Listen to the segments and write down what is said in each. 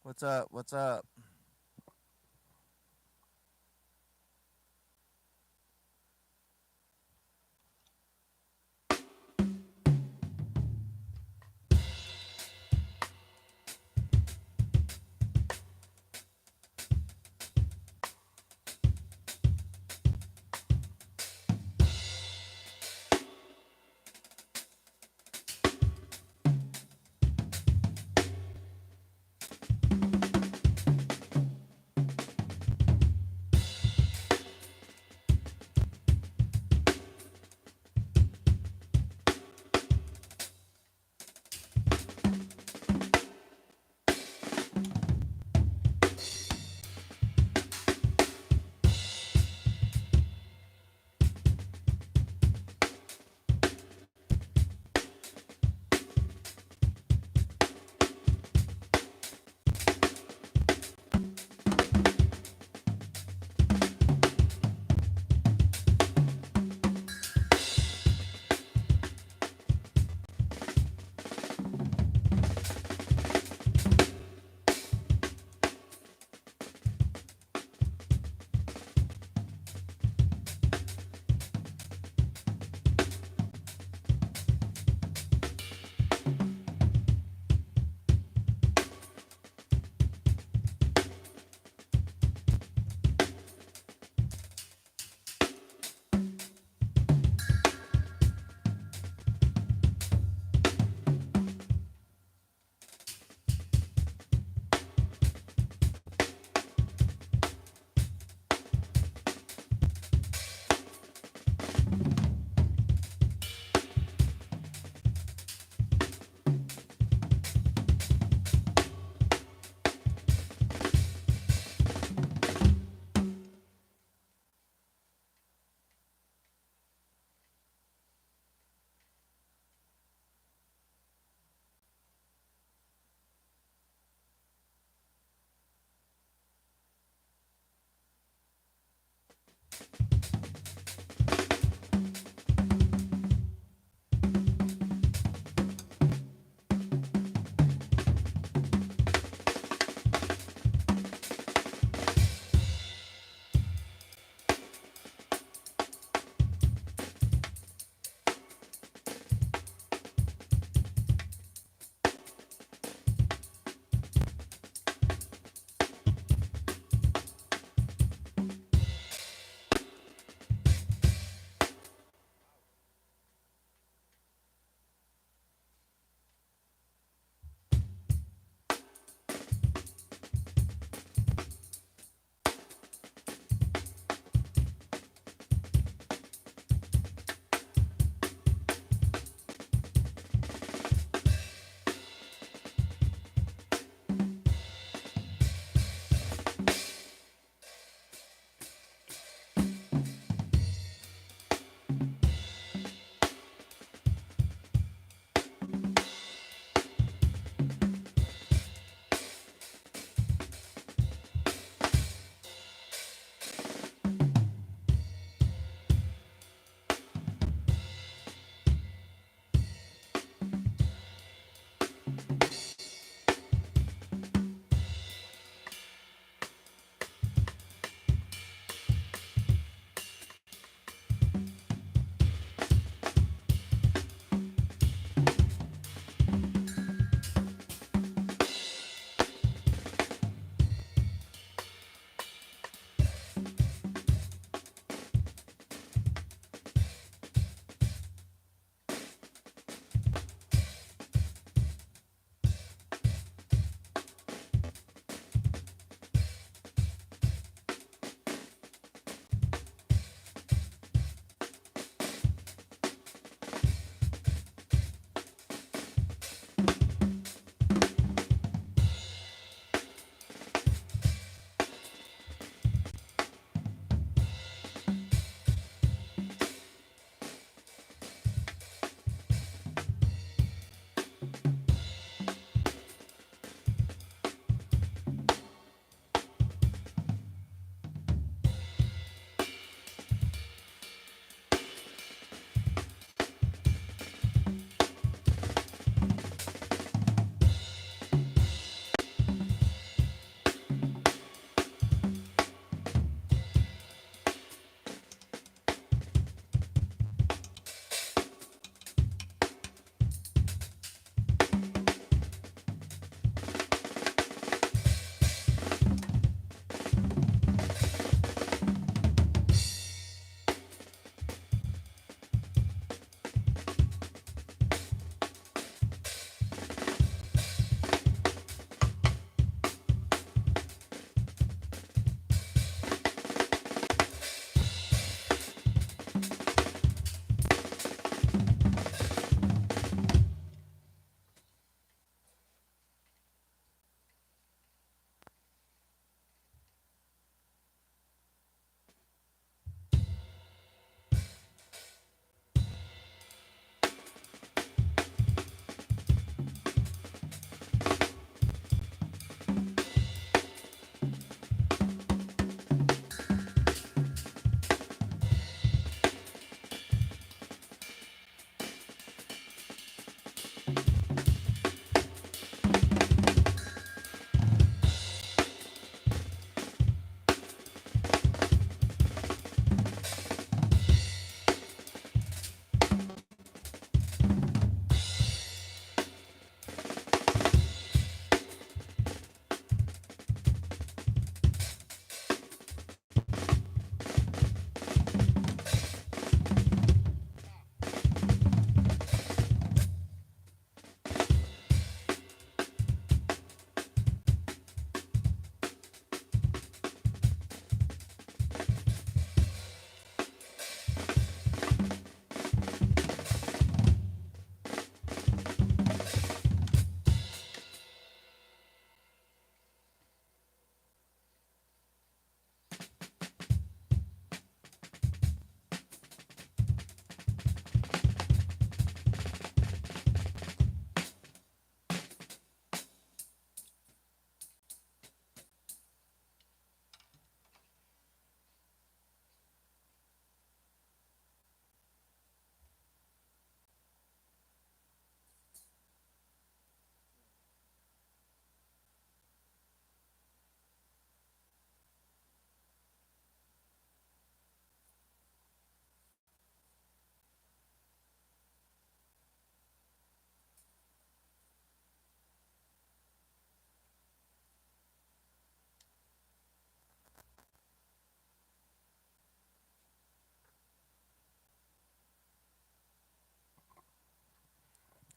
What's up? What's up?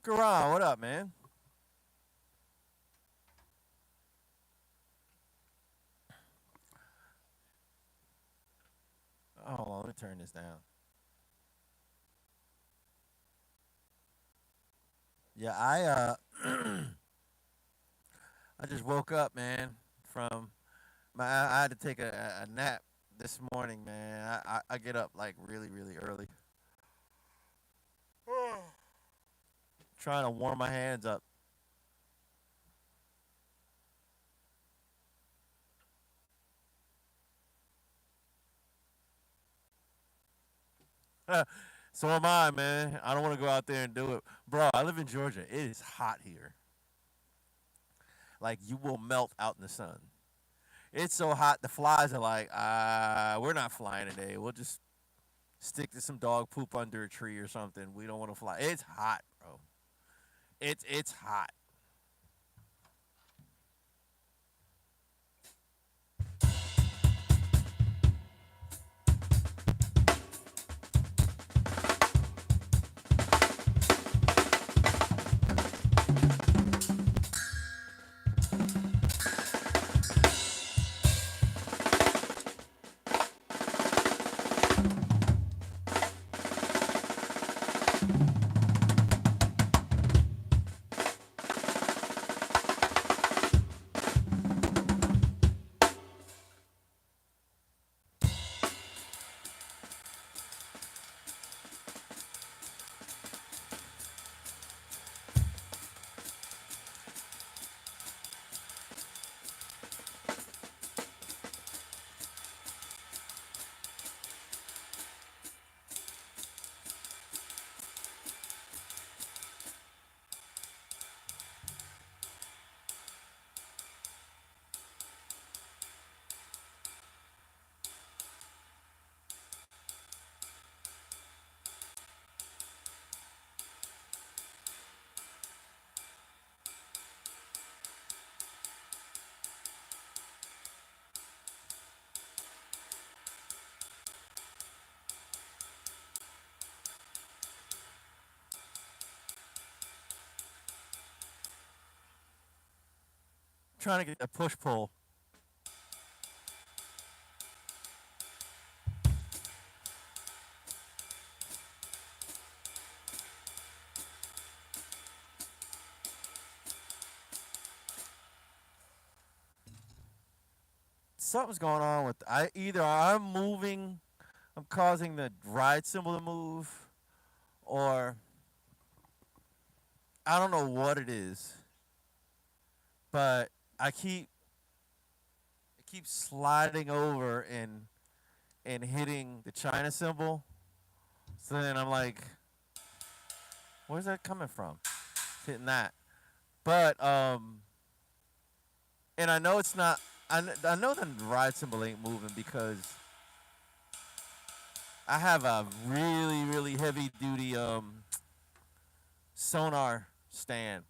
Garon, what up, man? Oh, hold on, let me turn this down. Yeah, I just woke up, man, from I had to take a nap this morning, man. I get up like really, really early. Trying to warm my hands up. So am I, man. I don't want to go out there and do it. Bro, I live in Georgia. It is hot here. Like you will melt out in the sun. It's so hot the flies are like, we're not flying today. We'll just stick to some dog poop under a tree or something. We don't want to fly. It's hot, bro. It's hot. Trying to get that push pull. Something's going on with either I'm moving, I'm causing the ride symbol to move, or I don't know what it is, but I keep sliding over and hitting the China symbol. So then I'm like, where's that coming from? Hitting that. But and I know it's not. I know the ride symbol ain't moving because I have a really really heavy duty sonar stand.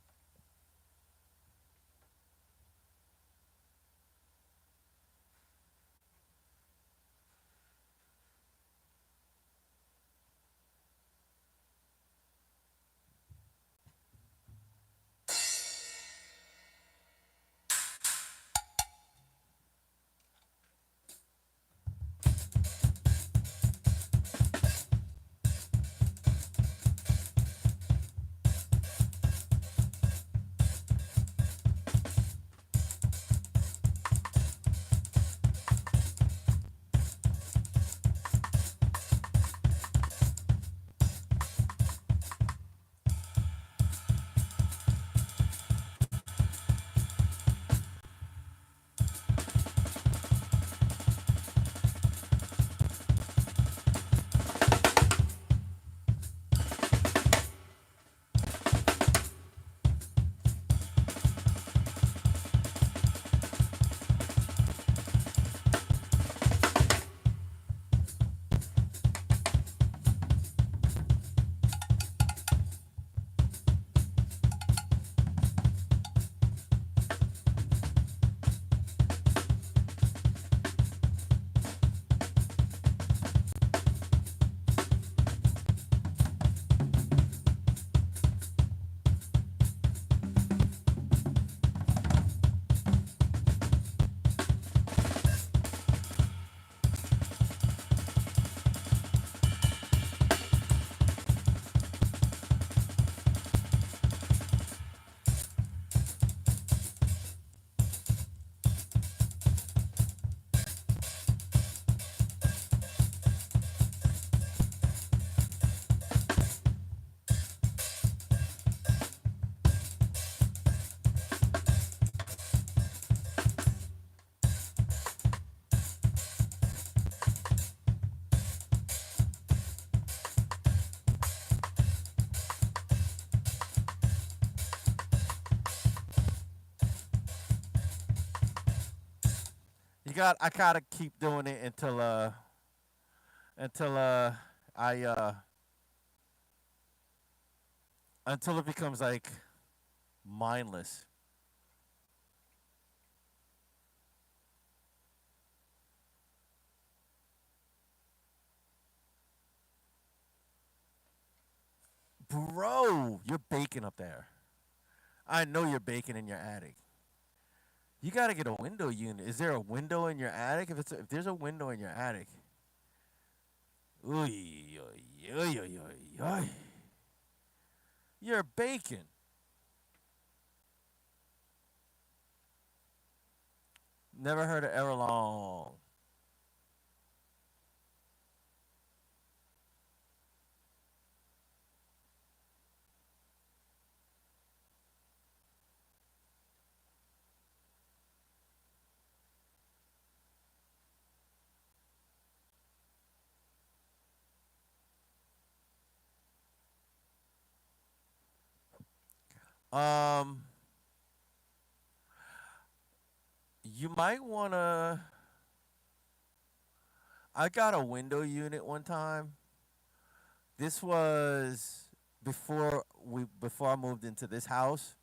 I gotta keep doing it until I until it becomes like mindless. Bro, you're baking up there. I know you're baking in your attic. You gotta get a window unit. Is there a window in your attic? If there's a window in your attic, ooh, you're baking. Never heard of Everlong. Um, you might wanna. I got a window unit one time. This was before I moved into this house.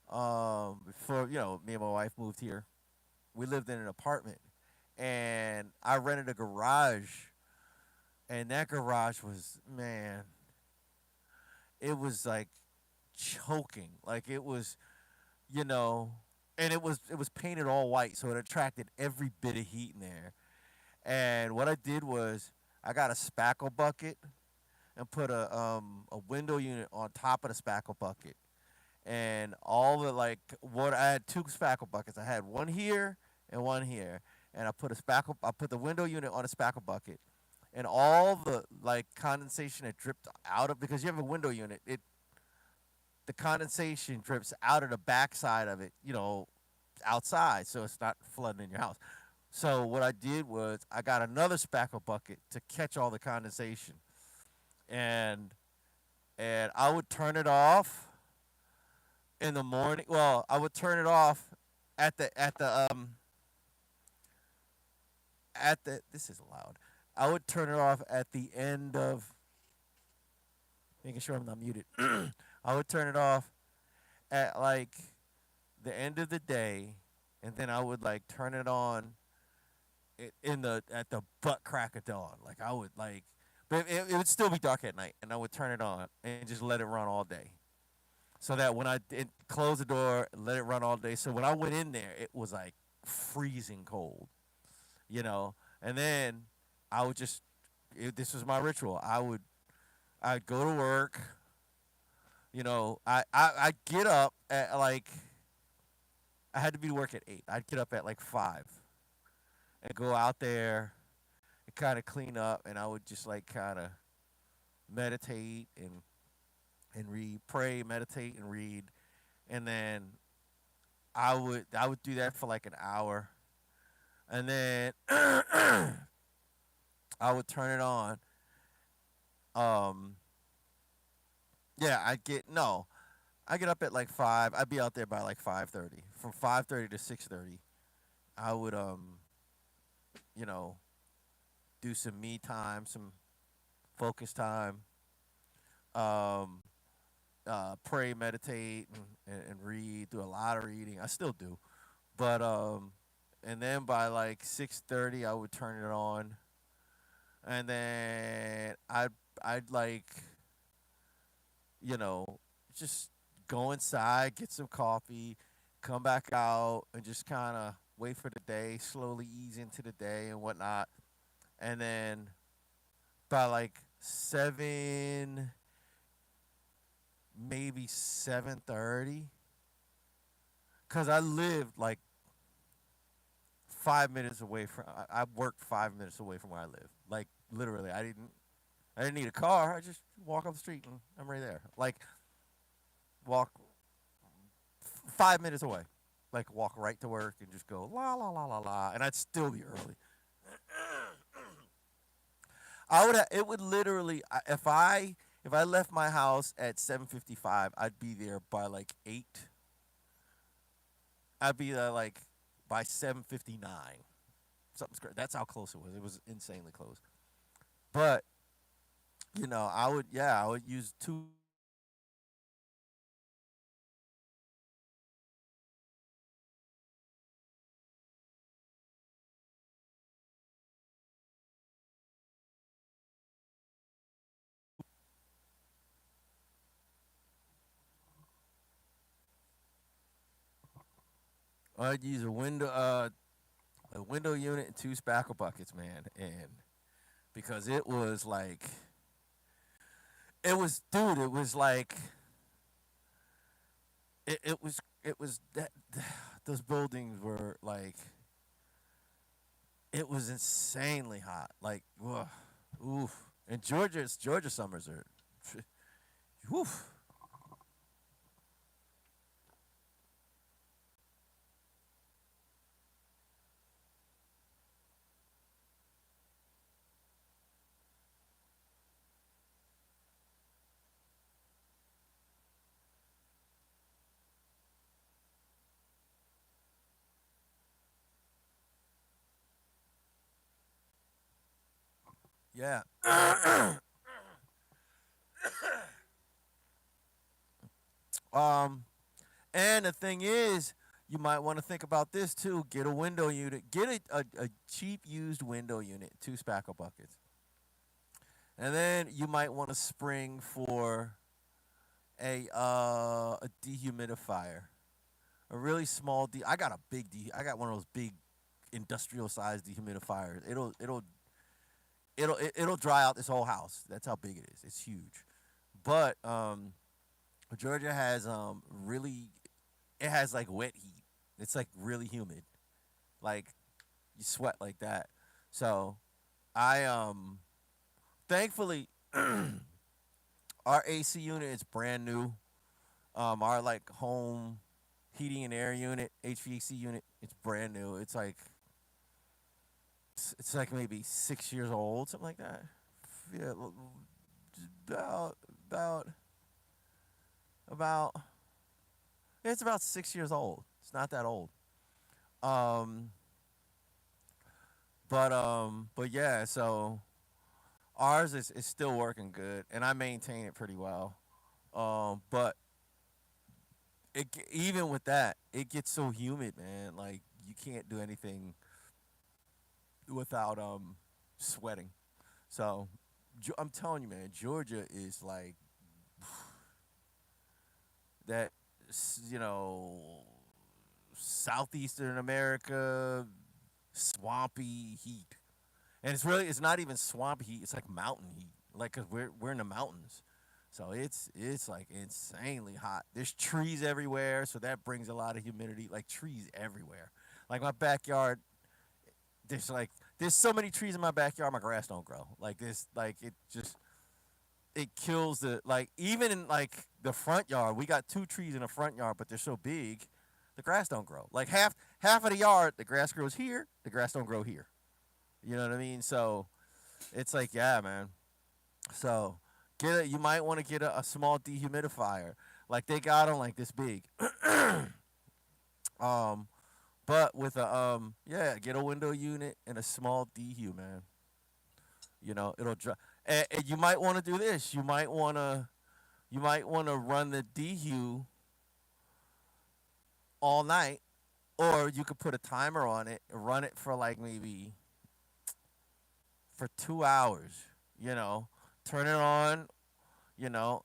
Before me and my wife moved here, we lived in an apartment, and I rented a garage, and that garage was, man, it was like choking, like it was, you know, and it was painted all white, so it attracted every bit of heat in there. And what I did was I got a spackle bucket and put a window unit on top of the spackle bucket, and all the like what I had two spackle buckets. I had one here and one here, and I put the window unit on a spackle bucket, and all the like condensation that dripped out of, because you have a window unit, the condensation drips out of the backside of it, outside, so it's not flooding in your house. So what I did was I got another spackle bucket to catch all the condensation, and I would turn it off in the morning. Well, I would turn it off at the this is loud. I would turn it off at the end of, making sure I'm not muted. I would turn it off at like the end of the day, and then I would like turn it on in the at the butt crack of dawn. Like I would like, but it would still be dark at night, and I would turn it on and just let it run all day. So that when I did close the door, let it run all day. So when I went in there, it was like freezing cold, you know. And then I would just, this was my ritual. I'd go to work. I'd get up at like, I had to be to work at 8. I'd get up at like 5 and go out there and kind of clean up, and I would just like kind of meditate and read, pray, meditate and read, and then I would do that for like an hour, and then I would turn it on. Um, yeah, I get no, I get up at like 5. I'd be out there by like 5:30. From 5:30 to 6:30, I would you know, do some me time, some focus time, um, pray, meditate, and read. Do a lot of reading. I still do, but and then by like 6:30, I would turn it on, and then I'd like, you know, just go inside, get some coffee, come back out, and just kind of wait for the day, slowly ease into the day and whatnot. And then by like 7, maybe 7:30, cause I lived like 5 minutes away from. I worked 5 minutes away from where I live. Like literally, I didn't need a car. I just walk up the street and I'm right there. Like walk 5 minutes away. Like walk right to work and just go la la la la la, and I'd still be early. It would literally, if I left my house at 7:55, I'd be there by like 8. I'd be there like by 7:59. Something's crazy. That's how close it was. It was insanely close. But I would use two. I'd use a window unit and two spackle buckets, man, and because it was like it was, dude, it was like it was that those buildings were like it was insanely hot, like ugh, oof. And Georgia summers are, oof. Yeah. um, and the thing is, you might want to think about this too. Get a window unit. Get a cheap used window unit, two spackle buckets. And then you might want to spring for a dehumidifier. A really small I got a I got one of those big industrial sized dehumidifiers. It'll dry out this whole house. That's how big it is. It's huge. But Georgia has really it has like wet heat. It's like really humid. Like you sweat like that. So I thankfully our AC unit is brand new. Our like home heating and air unit, HVAC unit, it's brand new. It's like maybe 6 years old, something like that. Yeah, about about about it's about 6 years old. It's not that old. Um, but yeah, so ours is still working good, and I maintain it pretty well. But even with that, it gets so humid, man. Like you can't do anything without sweating. So I'm telling you, man, Georgia is like that. You know, southeastern America swampy heat, and it's not even swamp heat. It's like mountain heat, like 'cause we're in the mountains. So it's like insanely hot. There's trees everywhere, so that brings a lot of humidity. Like trees everywhere. Like my backyard, there's so many trees in my backyard. My grass don't grow. Like this, like it kills the like even in like the front yard. We got two trees in the front yard, but they're so big, the grass don't grow. Like half of the yard, the grass grows here. The grass don't grow here. You know what I mean? So it's like yeah, man. So you might want to get a small dehumidifier. Like they got them like this big. um, but with a yeah, get a window unit and a small dehu, man. It'll dry. And you might want to do this. You might want to run the dehu all night, or you could put a timer on it and run it for like maybe for 2 hours. You know, turn it on.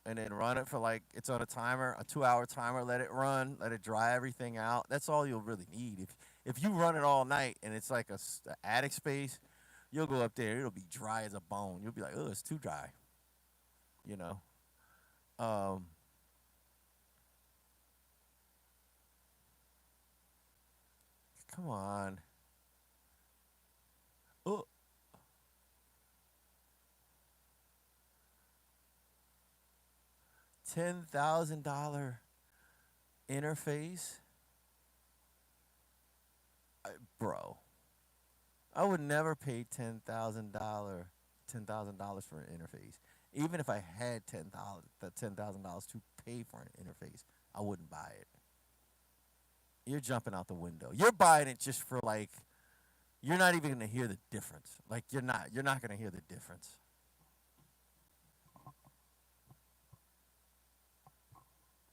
And then run it for like it's on a 2-hour timer. Let it run, let it dry everything out. That's all you'll really need. If you run it all night and it's like a attic space, you'll go up there. It'll be dry as a bone. You'll be like, oh, it's too dry. You know. Um, Come on. Oh, $10,000 interface, bro. I would never pay $10,000 for an interface. Even if I had $10,000 to pay for an interface, I wouldn't buy it. You're jumping out the window. You're buying it just for like you're not even gonna hear the difference. Like you're not gonna hear the difference.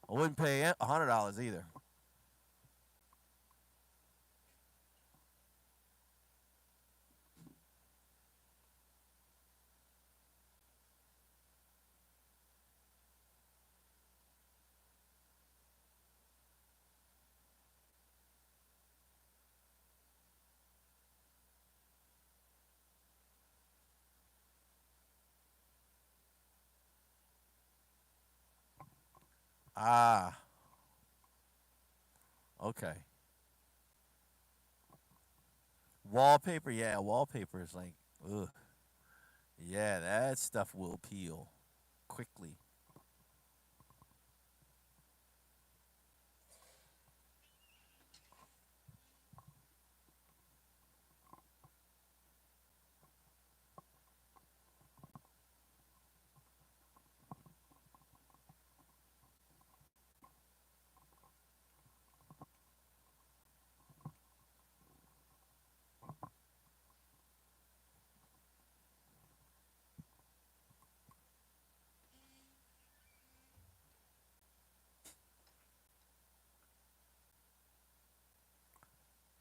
I wouldn't pay $100 either. Ah, okay. Wallpaper, yeah, wallpaper is like, ugh, yeah, that stuff will peel quickly.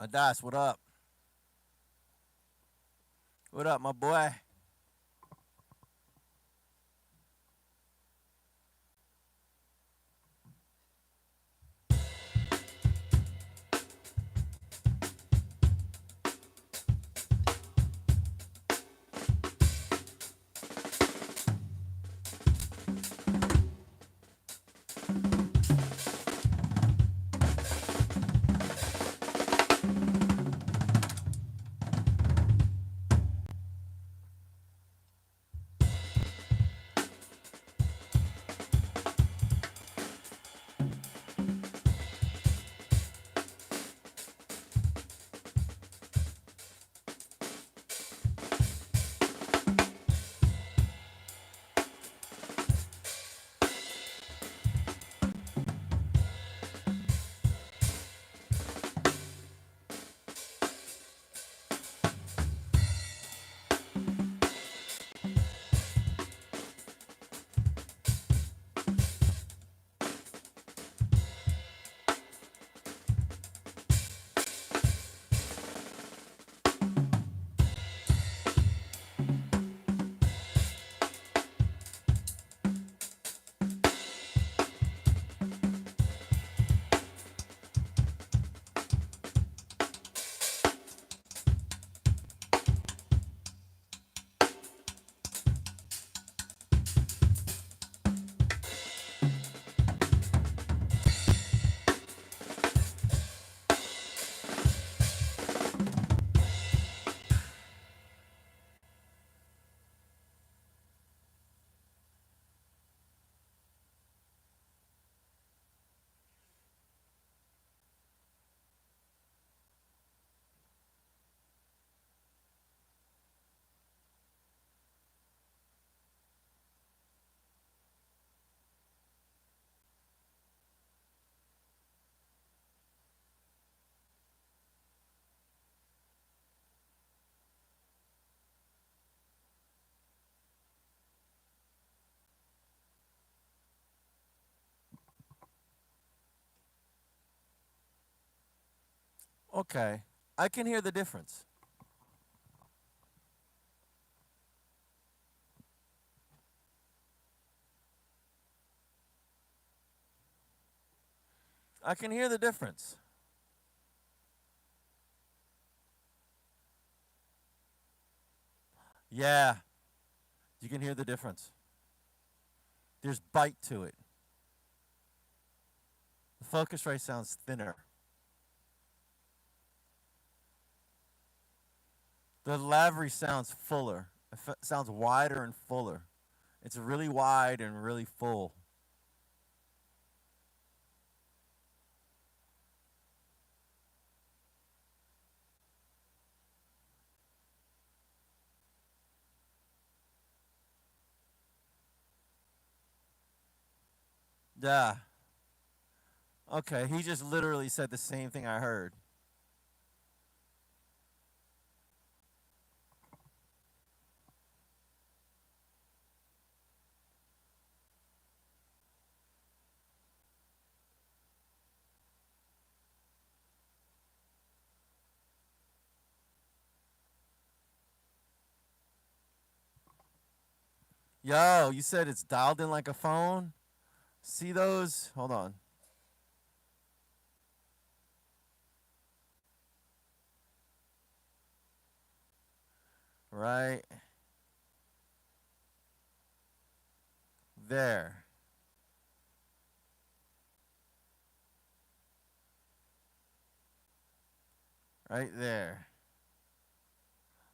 Adas, what up? What up, my boy? Okay, I can hear the difference. I can hear the difference. Yeah, you can hear the difference. There's bite to it. The Focusrite sounds thinner. The Lavery sounds fuller. Sounds wider and fuller. It's really wide and really full. Yeah. Okay, he just literally said the same thing I heard. Yo, you said it's dialed in like a phone? See those? Hold on. Right there. Right there.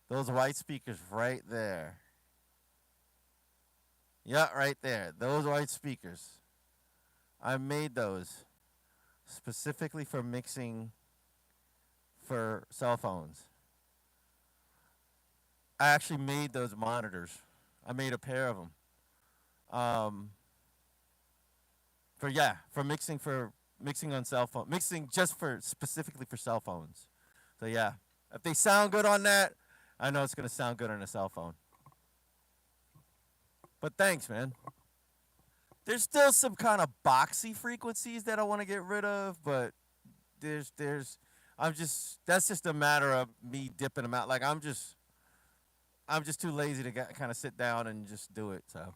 Those white speakers right there. Yeah, right there. Those white speakers. I made those specifically for mixing for cell phones. I actually made those monitors. I made a pair of them. Um, for mixing on cell phone, mixing just for specifically for cell phones. So yeah, if they sound good on that, I know it's gonna sound good on a cell phone. But thanks, man. There's still some kind of boxy frequencies that I want to get rid of, but there's I'm just that's just a matter of me dipping them out. Like I'm just too lazy to kind of sit down and just do it. So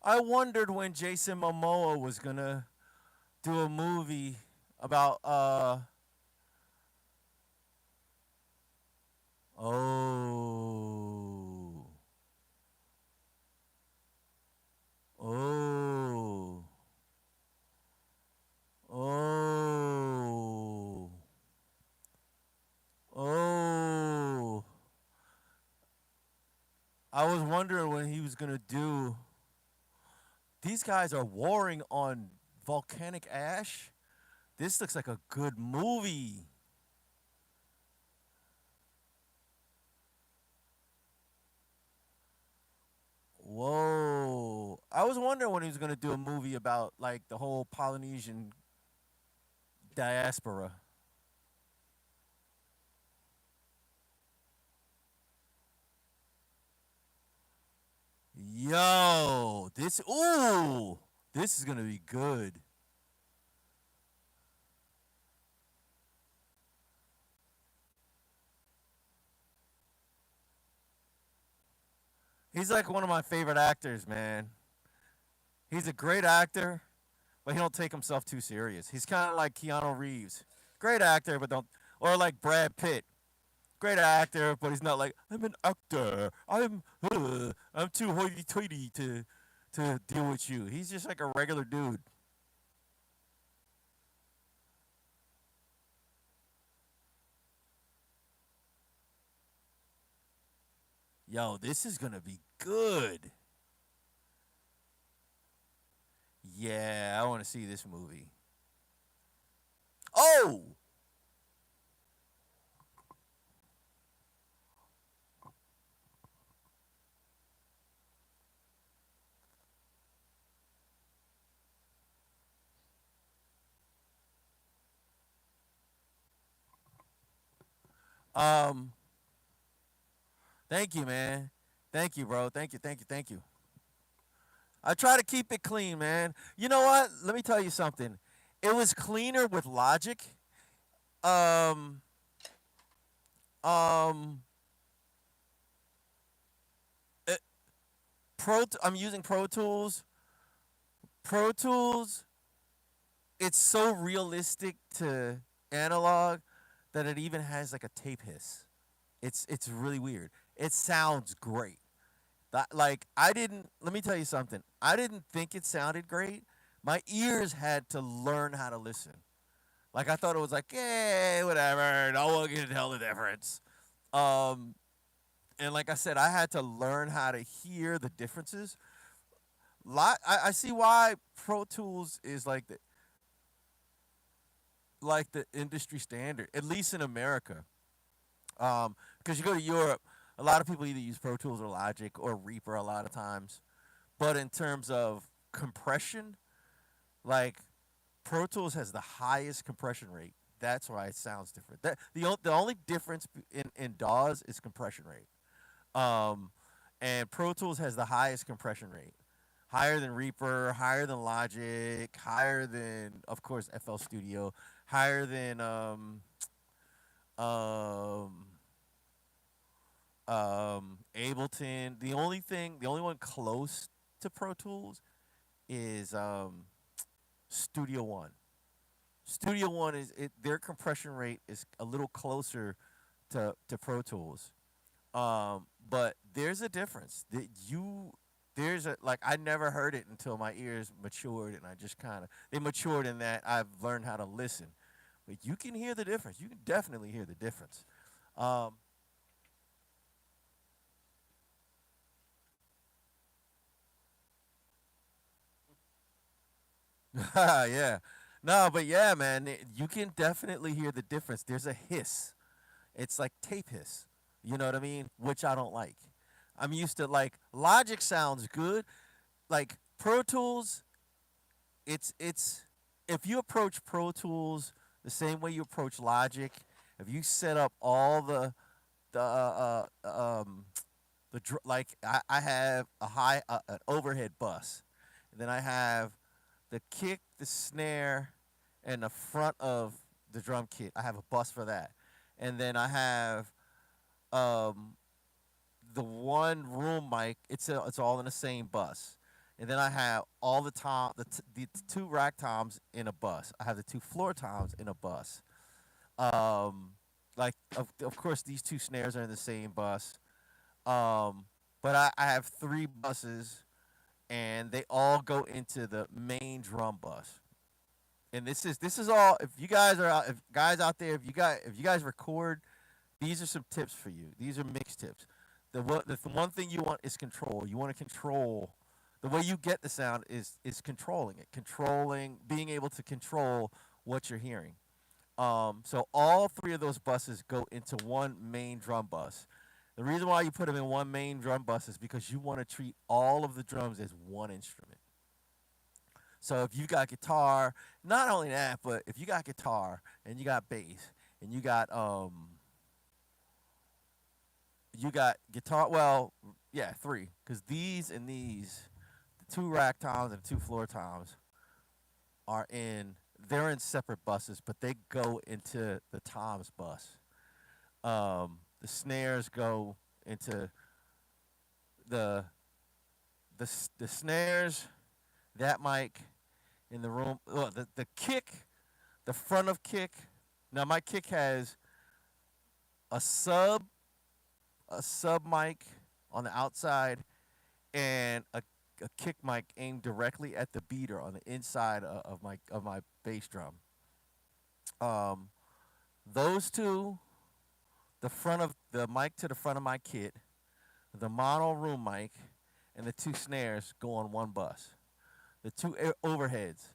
I wondered when Jason Momoa was gonna do a movie about oh oh oh oh I was wondering when he was gonna do. These guys are warring on volcanic ash. This looks like a good movie. Whoa. I was wondering when he was going to do a movie about like the whole Polynesian diaspora. Yo, this is going to be good. He's like one of my favorite actors, man. He's a great actor, but he don't take himself too serious. He's kind of like Keanu Reeves. Great actor, but don't or like Brad Pitt. Great actor, but he's not like I'm an actor. I'm too hoity-toity to deal with you. He's just like a regular dude. Yo, this is gonna be good. Yeah, I want to see this movie. Oh, um, thank you, man. Thank you, bro. Thank you, thank you, thank you. I try to keep it clean, man. You know what? Let me tell you something. It was cleaner with Logic. Um, um, it, I'm using Pro Tools. Pro Tools. It's so realistic to analog that it even has like a tape hiss. It's really weird. It sounds great. Like I didn't. Let me tell you something. I didn't think it sounded great. My ears had to learn how to listen. Like I thought it was like, hey, whatever. No one can tell the difference. Um, and like I said, I had to learn how to hear the differences. I see why Pro Tools is like the industry standard, at least in America. Because you go to Europe, a lot of people either use Pro Tools or Logic or Reaper a lot of times. But in terms of compression, like Pro Tools has the highest compression rate. That's why it sounds different. The only difference in DAWs is compression rate. Um, and Pro Tools has the highest compression rate, higher than Reaper, higher than Logic, higher than of course FL Studio, higher than um, Ableton. The only one close to Pro Tools is Studio One. Studio One their compression rate is a little closer to Pro Tools. But there's a difference. There's a like I never heard it until my ears matured and I just kind of they matured in that I've learned how to listen. But you can hear the difference. You can definitely hear the difference. Um, yeah. No, but yeah, man, you can definitely hear the difference. There's a hiss. It's like tape hiss. You know what I mean? Which I don't like. I'm used to like Logic sounds good. Like Pro Tools, it's if you approach Pro Tools the same way you approach Logic, if you set up all the like I have a high an overhead bus, and then I have the kick, the snare, and the front of the drum kit. I have a bus for that, and then I have um, the one room mic. It's all in the same bus, and then I have all the two rack toms in a bus. I have the two floor toms in a bus. Um, like of course these two snares are in the same bus. Um, but I have three buses, and they all go into the main drum bus. And this is all. If you guys are out, if guys out there, if you guys record, these are some tips for you. These are mix tips. The one thing you want is control. You want to control. The way you get the sound is controlling it, controlling, being able to control what you're hearing. So all three of those buses go into one main drum bus. The reason why you put them in one main drum bus is because you want to treat all of the drums as one instrument. So if you got guitar, not only that, but if you got guitar and you got bass and you got guitar, well, yeah, three, because these and these, the two rack toms and the two floor toms are in they're in separate buses, but they go into the toms bus. The snares go into the the snares, that mic in the room. Oh, the kick, the front of kick. Now my kick has a sub a sub mic on the outside and a kick mic aimed directly at the beater on the inside of my bass drum. Um, those two, the front of the mic to the front of my kit, the mono room mic, and the two snares go on one bus. The two overheads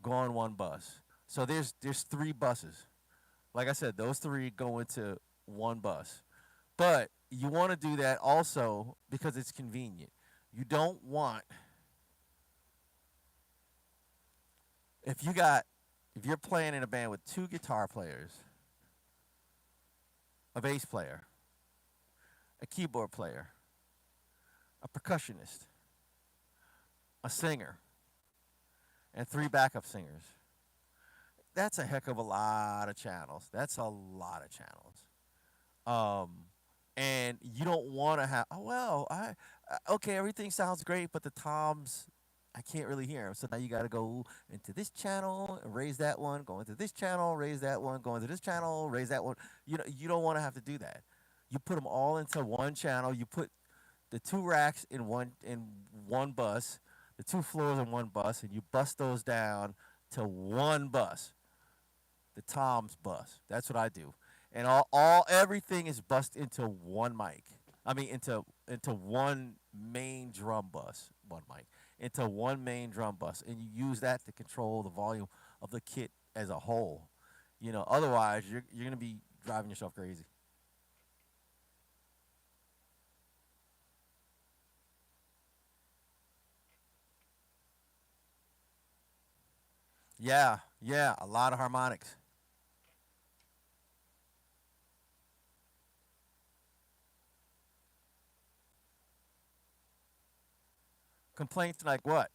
go on one bus. So there's three buses. Like I said, those three go into one bus. But you want to do that also because it's convenient. You don't want if you got if you're playing in a band with two guitar players, a bass player, a keyboard player, a percussionist, a singer, and 3 backup singers. That's a heck of a lot of channels. That's a lot of channels. Um, and you don't want to have. Oh well, okay, everything sounds great, but the toms, I can't really hear 'em. So now you got to go into this channel and raise that one. Go into this channel, raise that one. Go into this channel, raise that one. You don't want to have to do that. You put them all into one channel. You put the 2 racks in one bus, the 2 floors in one bus, and you bust those down to one bus, the Tom's bus. That's what I do, and all everything is bust into one mic. I mean, into one main drum bus, one mic, into one main drum bus, and you use that to control the volume of the kit as a whole. Otherwise you're gonna be driving yourself crazy. Yeah, yeah, a lot of harmonics. Complaints like what?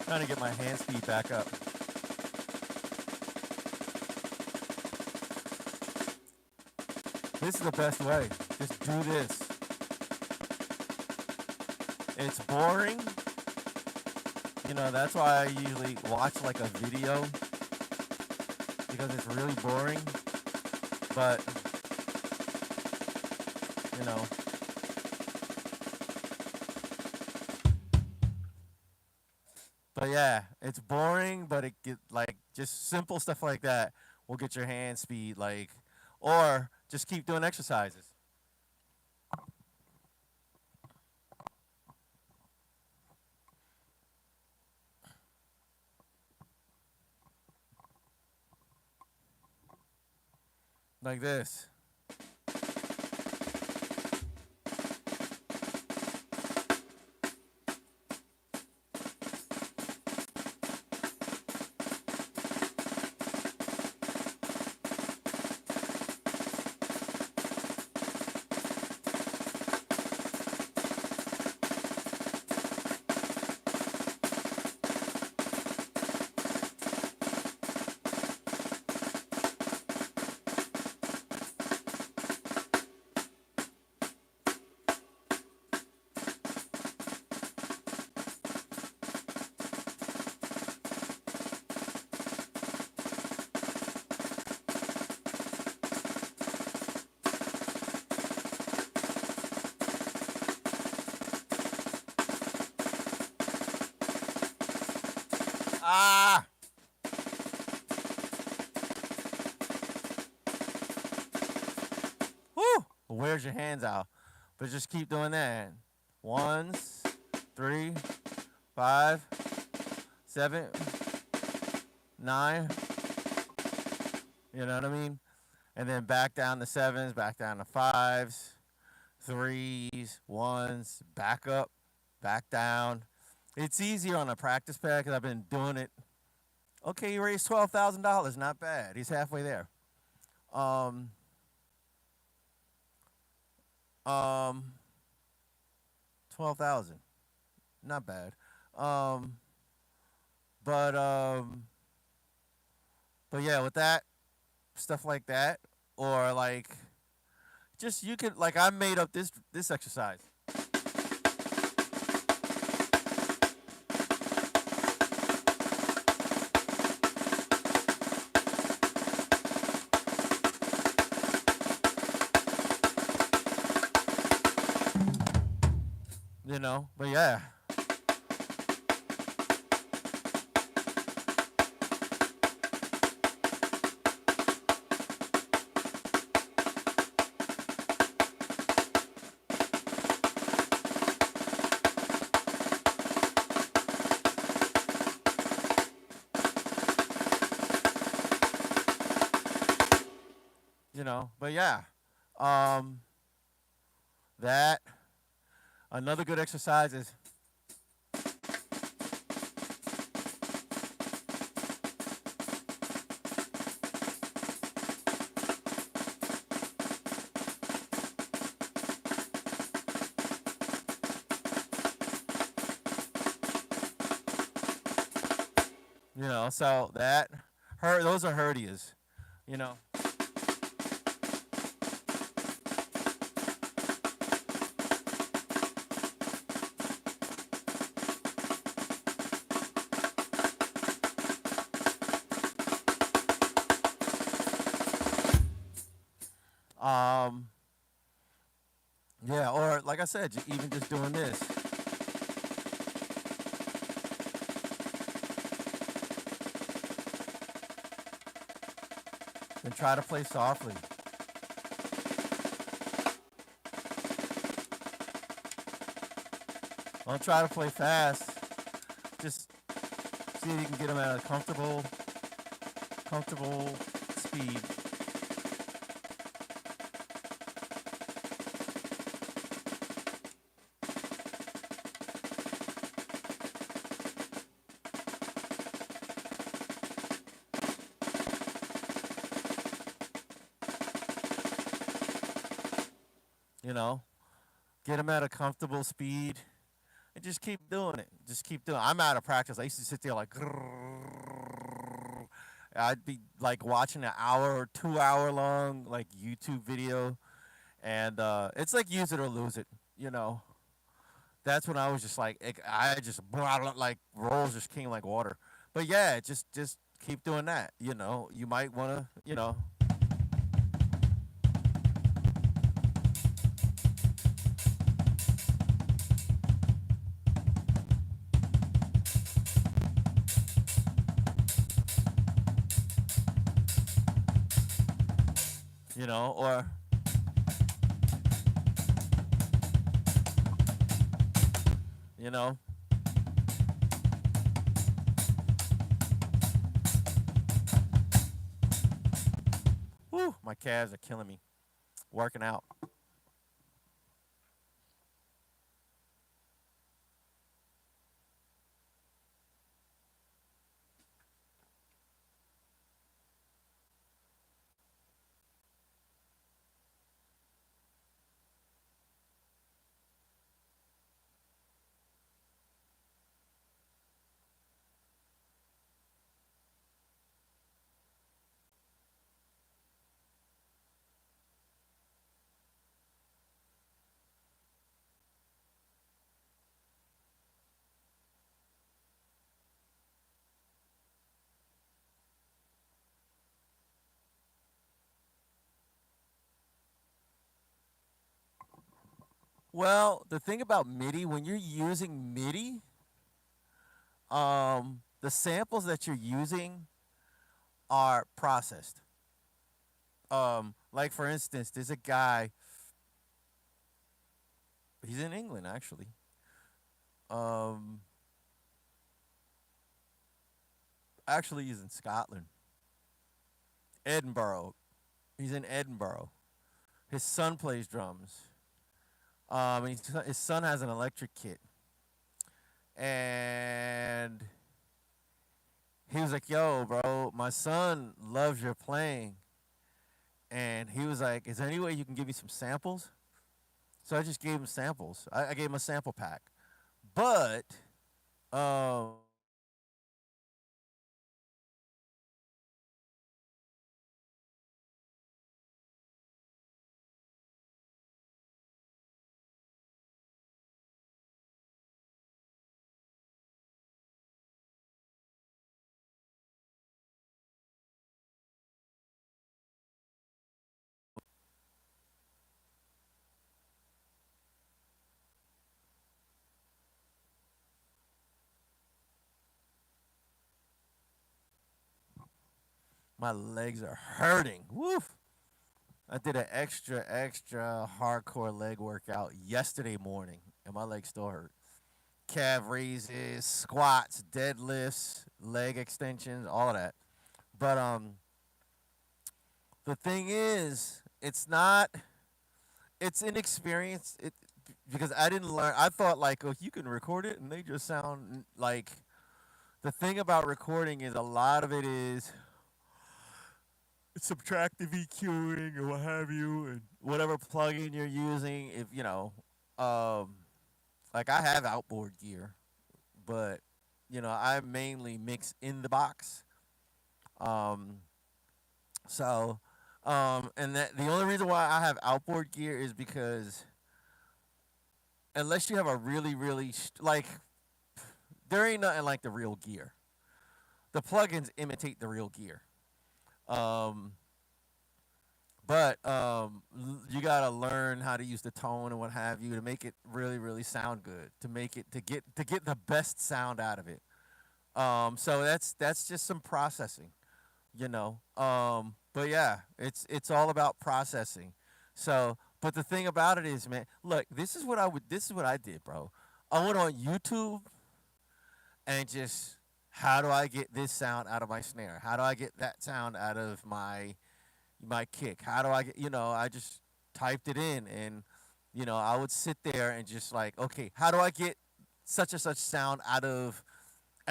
Trying to get my hand speed back up. This is the best way. Just do this. It's boring. That's why I usually watch like a video because it's really boring. But, you know, but yeah, it's boring, but it get like just simple stuff like that will get your hand speed or just keep doing exercises like this. Ah, whoo! Wears your hands out, but just keep doing that. Ones, three, 5, 7, 9. You know what I mean? And then back down to sevens, back down to fives, threes, ones, back up, back down. It's easier on a practice pad because I've been doing it Okay, he raised $12,000. Not bad. He's halfway there. Um, um, 12,000. Not bad. Um, but um, but yeah, with that stuff like that, or like just you could like I made up this exercise. But yeah, but yeah, um, that another good exercise is so that her those are herdias, you know. Um, yeah, or like I said, even just doing this, and try to play softly. Don't try to play fast. Just see if you can get them at a comfortable speed. You know, get them at a comfortable speed, and just keep doing it. Just keep doing it. I'm out of practice. I used to sit there like, I'd be like watching an hour or 2 hour long like YouTube video, and it's like use it or lose it. You know, that's when I was just like, I just like rolls just came like water. But yeah, just keep doing that. You might want to, or you know, whew, my calves are killing me. Working out. Well, the thing about MIDI, when you're using MIDI, the samples that you're using are processed. Like for instance, there's a guy. He's in England actually. Um, Actually, he's in Scotland, Edinburgh. He's in Edinburgh. His son plays drums. His son has an electric kit, and he was like, "Yo, bro, my son loves your playing," and he was like, "Is there any way you can give me some samples?" So I just gave him samples. I gave him a sample pack, but um, my legs are hurting. Woof. I did an extra hardcore leg workout yesterday morning, and my legs still hurt. Calf raises, squats, deadlifts, leg extensions, all of that. But the thing is, it's not. It's inexperience. It because I didn't learn. I thought like, oh, you can record it and they just sound like. The thing about recording is a lot of it is subtractive EQing or what have you, and whatever plugin you're using. If you know, um, like I have outboard gear, but I mainly mix in the box. Um, so, and that the only reason why I have outboard gear is because unless you have a really like, there ain't nothing like the real gear. The plugins imitate the real gear. Um, but you gotta learn how to use the tone and what have you to make it really sound good. To make it to get the best sound out of it. So that's just some processing, you know. But yeah, it's all about processing. So, but the thing about it is, man, look, this is what I did, bro. I went on YouTube and just how do I get this sound out of my snare? How do I get that sound out of my kick? How do I get, I just typed it in and I would sit there and just like, okay, how do I get such and such sound out of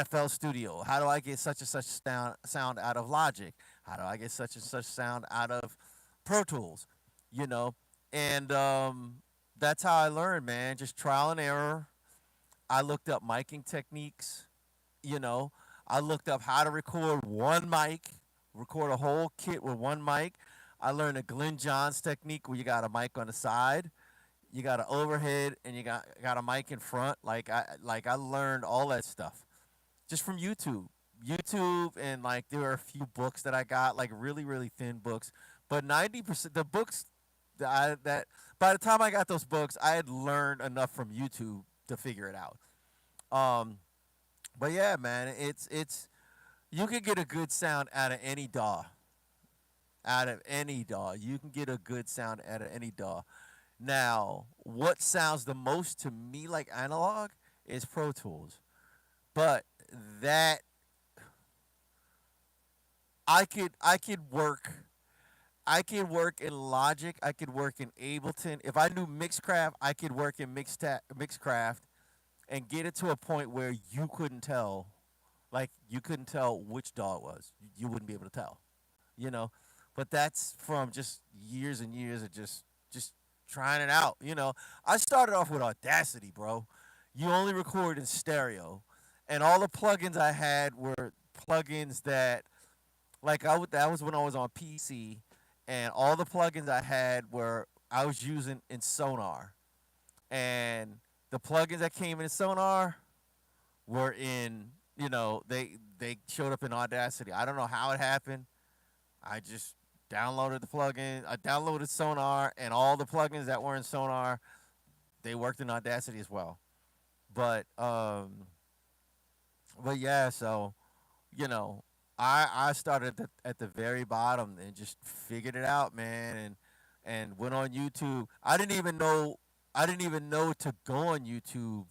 FL Studio? How do I get such and such sound out of Logic? How do I get such and such sound out of Pro Tools? You know, and that's how I learned, man. Just trial and error. I looked up miking techniques. You know, I looked up how to record one mic, record a whole kit with one mic. I learned a Glenn Johns technique where you got a mic on the side, you got an overhead, and you got a mic in front. Like I learned all that stuff just from YouTube. YouTube and like there are a few books that I got, like really thin books. But 90% the books that by the time I got those books, I had learned enough from YouTube to figure it out. Um, but yeah, man, it's you can get a good sound out of any DAW. Out of any DAW, you can get a good sound out of any DAW. Now, what sounds the most to me like analog is Pro Tools, but that I could work in Logic. I could work in Ableton. If I knew Mixcraft, I could work in Mixcraft and get it to a point where you couldn't tell, like you couldn't tell which DAW it was. You wouldn't be able to tell, you know. But that's from just years and years of just trying it out. I started off with Audacity, bro. You only record in stereo, and all the plugins I had were plugins that that was when I was on PC, and all the plugins I had were I was using in Sonar, and the plugins that came in Sonar were in they showed up in Audacity. I don't know how it happened. I just downloaded the plugin. I downloaded Sonar, and all the plugins that were in Sonar they worked in Audacity as well. But yeah, so you know, I started at the very bottom and just figured it out, man, and went on YouTube. I didn't even know to go on YouTube.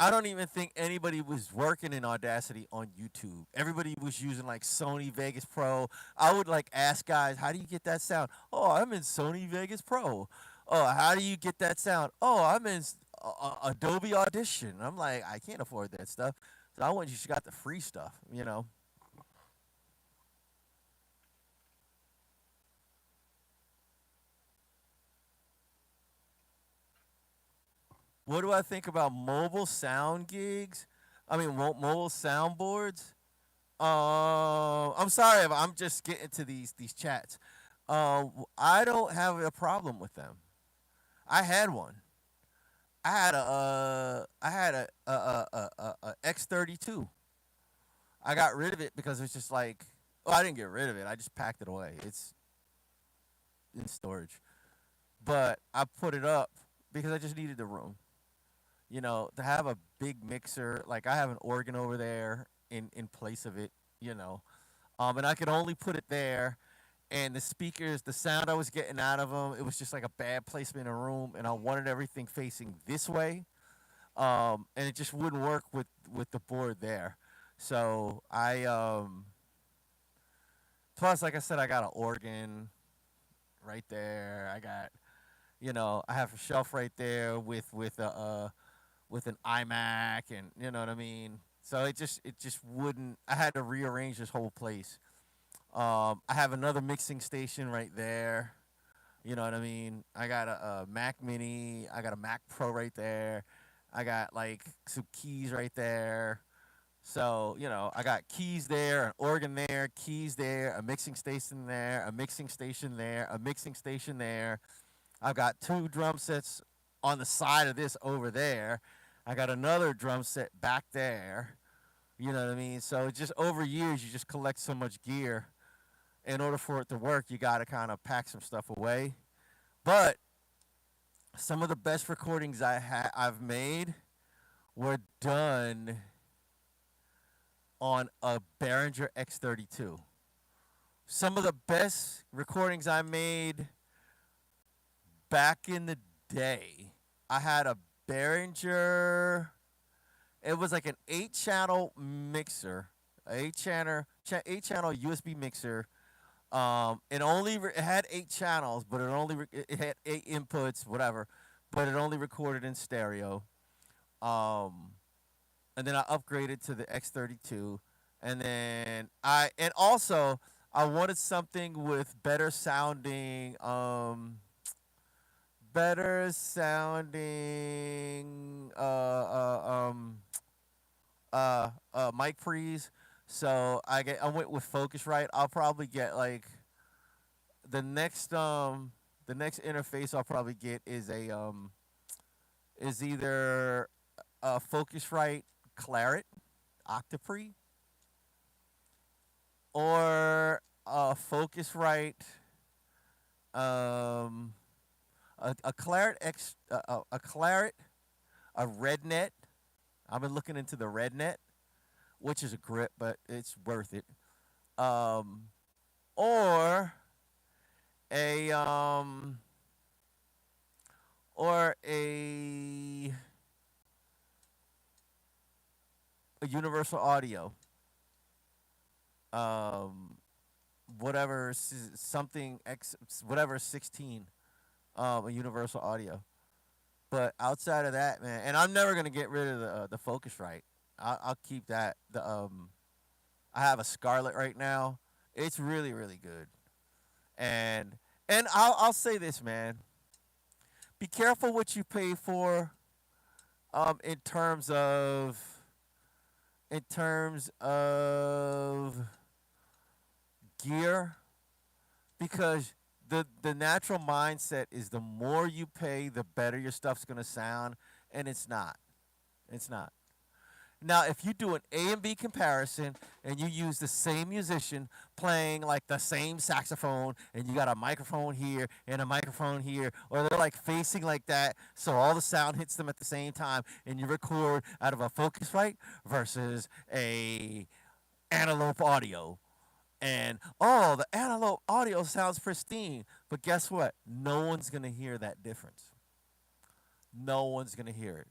I don't even think anybody was working in Audacity on YouTube. Everybody was using like Sony Vegas Pro. I would like ask guys, "How do you get that sound?" "Oh, I'm in Sony Vegas Pro." "Oh, how do you get that sound?" "Oh, I'm in Adobe Audition." I'm like, I can't afford that stuff, so I went. You just got the free stuff. What do I think about mobile sound gigs? I mean, mobile soundboards. I'm sorry if I'm just getting to these chats. I don't have a problem with them. I had one. I had a X32. I got rid of it because it's just like, well, I didn't get rid of it. I just packed it away. It's in storage. But I put it up because I just needed the room. To have a big mixer, like I have an organ over there in place of it, you know. And I could only put it there, and the speakers, the sound I was getting out of them, it was just like a bad placement in a room, and I wanted everything facing this way, and it just wouldn't work with the board there. So plus, like I said, I got an organ right there. I have a shelf right there with an iMac, and you know what I mean. So it just wouldn't. I had to rearrange this whole place. I have another mixing station right there. You know what I mean? I got a Mac Mini. I got a Mac Pro right there. I got like some keys right there. So I got keys there, an organ there, keys there, a mixing station there, a mixing station there, a mixing station there. I've got two drum sets on the side of this over there. I got another drum set back there. You know what I mean? So just over years, you just collect so much gear. In order for it to work, you got to kind of pack some stuff away. But some of the best recordings I've made were done on a Behringer X32. Some of the best recordings I made back in the day, I had a Behringer. It was like an 8-channel mixer, eight channel USB mixer. It had 8 channels, but it had 8 inputs, whatever. But it only recorded in stereo. Um, and then I upgraded to the X32, and then I wanted something with better sounding mic pre's. So I went with Focusrite. I'll probably get like the next the next interface I'll probably get is either a Focusrite Claret Octapre or a Focusrite um a Claret X a Claret, a RedNet. I've been looking into the RedNet, which is a grip, but it's worth it. Um, or a or a Universal Audio, um, something X, whatever 16, a Universal Audio. But outside of that, man, and I'm never gonna get rid of the Focusrite. I'll keep that. I have a Scarlet right now. It's really really good. And I'll say this, man. Be careful what you pay for. In terms of gear, because the natural mindset is the more you pay, the better your stuff's gonna sound, and it's not. It's not. Now, if you do an A and B comparison and you use the same musician playing like the same saxophone and you got a microphone here and a microphone here, or they're like facing like that so all the sound hits them at the same time, and you record out of a Focusrite versus a antelope audio, and oh, the antelope audio sounds pristine, but guess what? No one's going to hear that difference. No one's going to hear it.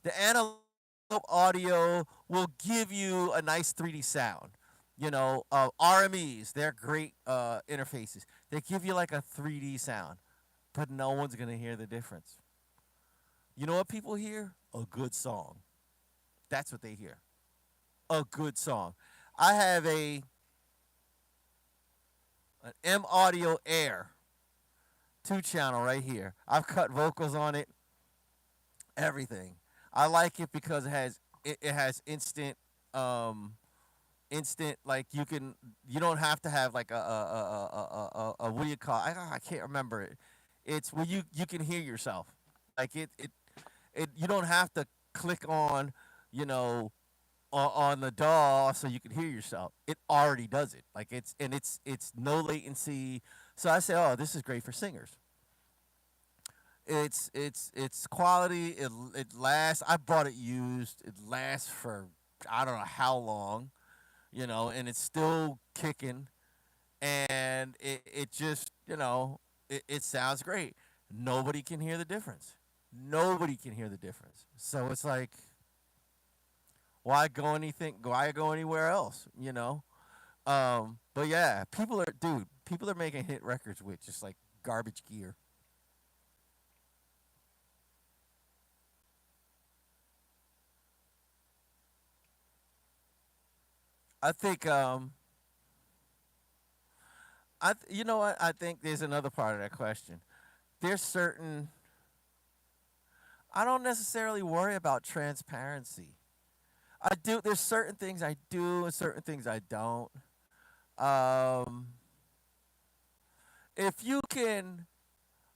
The antelope audio will give you a nice 3D sound. RMEs, they're great interfaces. They give you like a 3D sound, but no one's going to hear the difference. You know what people hear? A good song. That's what they hear. A good song. I have an M Audio Air 2-channel right here. I've cut vocals on it. everything. I like it because it has um instant, like you don't have to have like a what do you call, I can't remember it. It's where you can hear yourself. Like it you don't have to click on, you know, on the DAW so you can hear yourself. It already does it. Like it's no latency. So I say, oh, this is great for singers. It's quality. It lasts. I bought it used. It lasts for I don't know how long, and it's still kicking, and it just, it sounds great. Nobody can hear the difference. Nobody can hear the difference. So it's like, why go anywhere else, But yeah, people are making hit records with just like garbage gear. I think you know what? I think there's another part of that question. There's certain I don't necessarily worry about transparency. I do. There's certain things I do and certain things I don't. Um, if you can,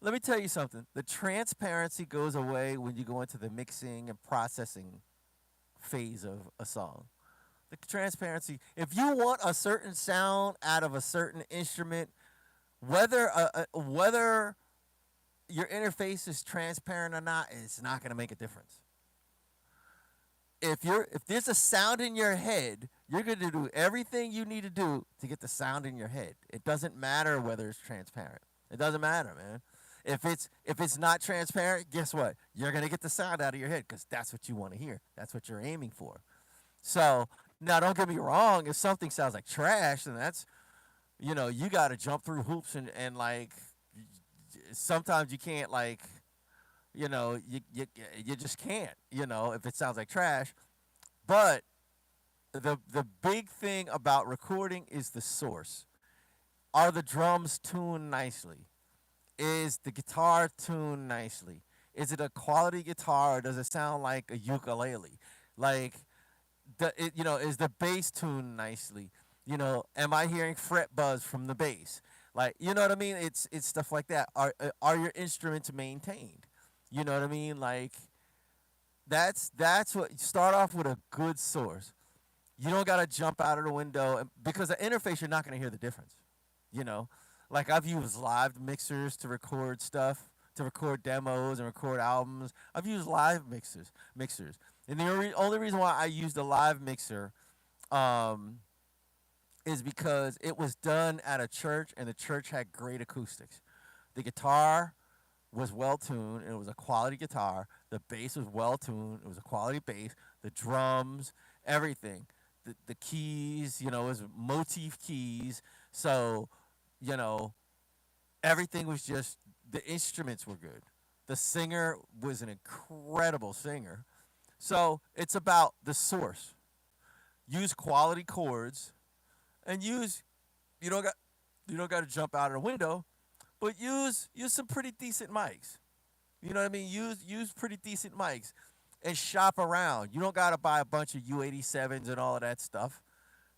let me tell you something. The transparency goes away when you go into the mixing and processing phase of a song. The transparency. If you want a certain sound out of a certain instrument, whether your interface is transparent or not, it's not going to make a difference. If there's a sound in your head, you're going to do everything you need to do to get the sound in your head. It doesn't matter whether it's transparent. It doesn't matter, man. If it's not transparent, guess what? You're going to get the sound out of your head because that's what you want to hear. That's what you're aiming for. So now, don't get me wrong. If something sounds like trash, then that's, you got to jump through hoops and like sometimes you can't, like, you just can't, if it sounds like trash. But the big thing about recording is the source. Are the drums tuned nicely? Is the guitar tuned nicely? Is it a quality guitar or does it sound like a ukulele? Like, is the bass tuned nicely? Am I hearing fret buzz from the bass? Like, you know what I mean? It's stuff like that. Are your instruments maintained? You know what I mean? Like, that's what, start off with a good source. You don't gotta jump out of the window because the interface, you're not gonna hear the difference. You know, like I've used live mixers to record stuff, to record demos and record albums. I've used live mixers, and the only reason why I used a live mixer, um, is because it was done at a church, and the church had great acoustics. The guitar was well tuned, and it was a quality guitar. The bass was well tuned, it was a quality bass. The drums, everything, the keys, it was motif keys. So, you know, everything was just, the instruments were good. The singer was an incredible singer. So it's about the source. Use quality chords, and you don't got you don't got to jump out of the window, but use some pretty decent mics. You know what I mean? Use pretty decent mics and shop around. You don't got to buy a bunch of U87s and all of that stuff.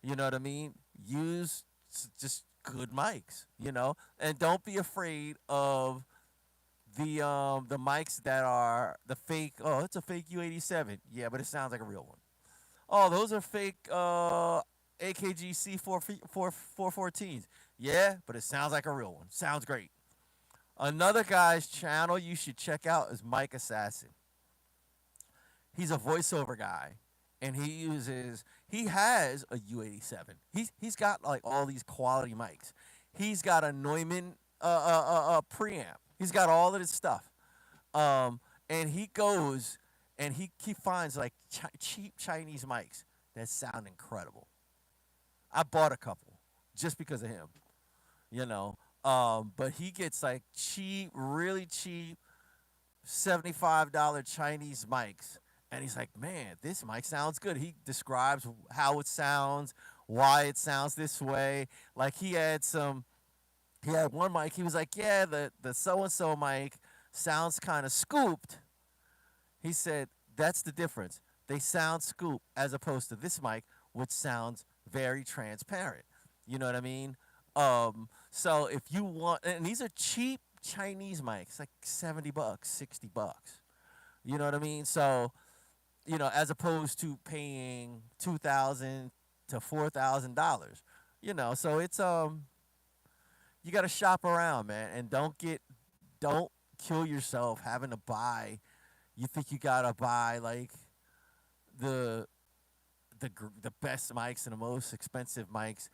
You know what I mean? Use just good mics, and don't be afraid of the mics that are the fake. Oh, it's a fake U87. Yeah, but it sounds like a real one. Oh, those are fake AKG C414s. Yeah, but it sounds like a real one. Sounds great. Another guy's channel you should check out is Mike Assassin. He's a voiceover guy, and he has a U87. He's got like all these quality mics. He's got a Neumann preamp. He's got all of this stuff. And he goes and he finds like cheap Chinese mics that sound incredible. I bought a couple just because of him, you know. But he gets like cheap, really cheap, $75 Chinese mics. And he's like, man, this mic sounds good. He describes how it sounds, why it sounds this way. Like he had one mic. He was like, yeah, the so and so mic sounds kind of scooped. He said that's the difference. They sound scoop as opposed to this mic, which sounds very transparent. You know what I mean? So if you want, and these are cheap Chinese mics, like $70, $60. You know what I mean? So as opposed to paying $2,000 to $4,000. So it's you got to shop around, man, and don't kill yourself having to buy. You think you gotta buy like the the best mics and the most expensive mics.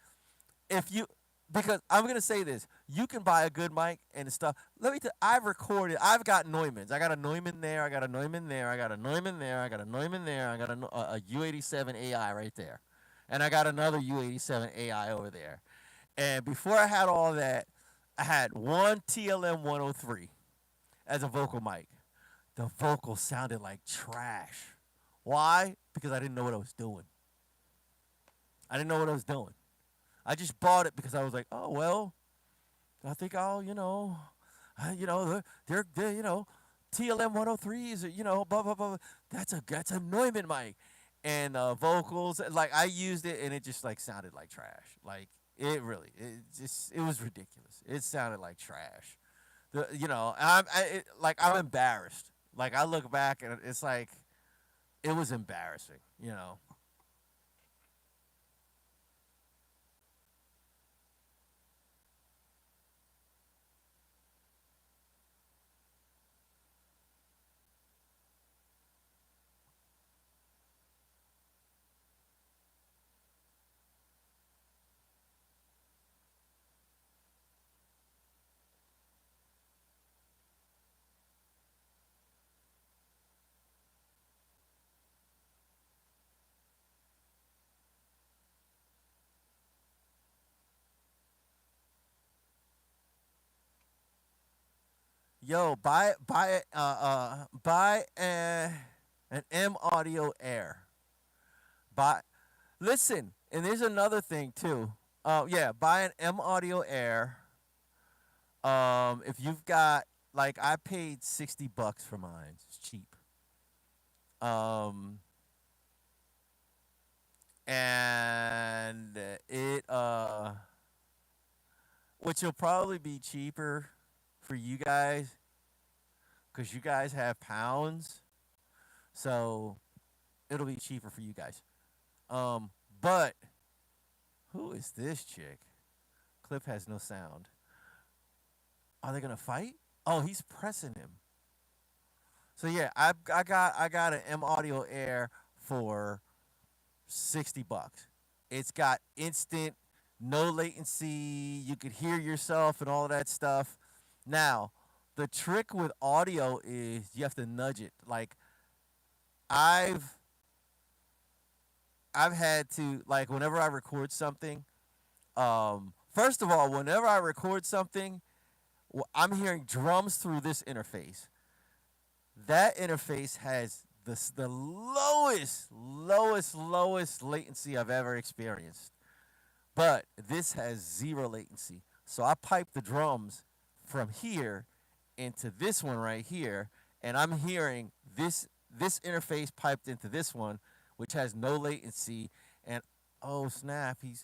If you Because I'm gonna say this, you can buy a good mic and stuff. Let me tell. I've recorded. I've got Neumanns. I got a Neumann there. I got a Neumann there. I got a Neumann there. I got a Neumann there. I got a U87 AI right there, and I got another U87 AI over there. And before I had all that, I had one TLM 103 as a vocal mic. The vocal sounded like trash. Why? Because I didn't know what I was doing. I didn't know what I was doing. I just bought it because I was like, oh well, I think I'll, they're TLM 103s, blah blah blah. That's a Neumann mic, and vocals. Like I used it, and it just like sounded like trash. Like it was ridiculous. It sounded like trash. I'm embarrassed. Like I look back and it's like it was embarrassing. Yo, buy an M Audio Air. Buy Listen, and there's another thing too. Yeah, buy an M Audio Air. If you've got like I paid $60 for mine. It's cheap. Um, and it which will probably be cheaper for you guys because you guys have pounds, so it'll be cheaper for you guys. Um, but who is this chick? Clip has no sound. Are they gonna fight? Oh, he's pressing him. So yeah, I got an M Audio Air for $60. It's got instant, no latency. You could hear yourself and all that stuff. Now, the trick with audio is you have to nudge it. Like I've I've had to like whenever I record something. First of all, whenever I record something, I'm hearing drums through this interface. That interface has the lowest latency latency I've ever experienced. But this has zero latency. So I pipe the drums from here into this one right here, and I'm hearing this interface piped into this one, which has no latency. And oh snap, he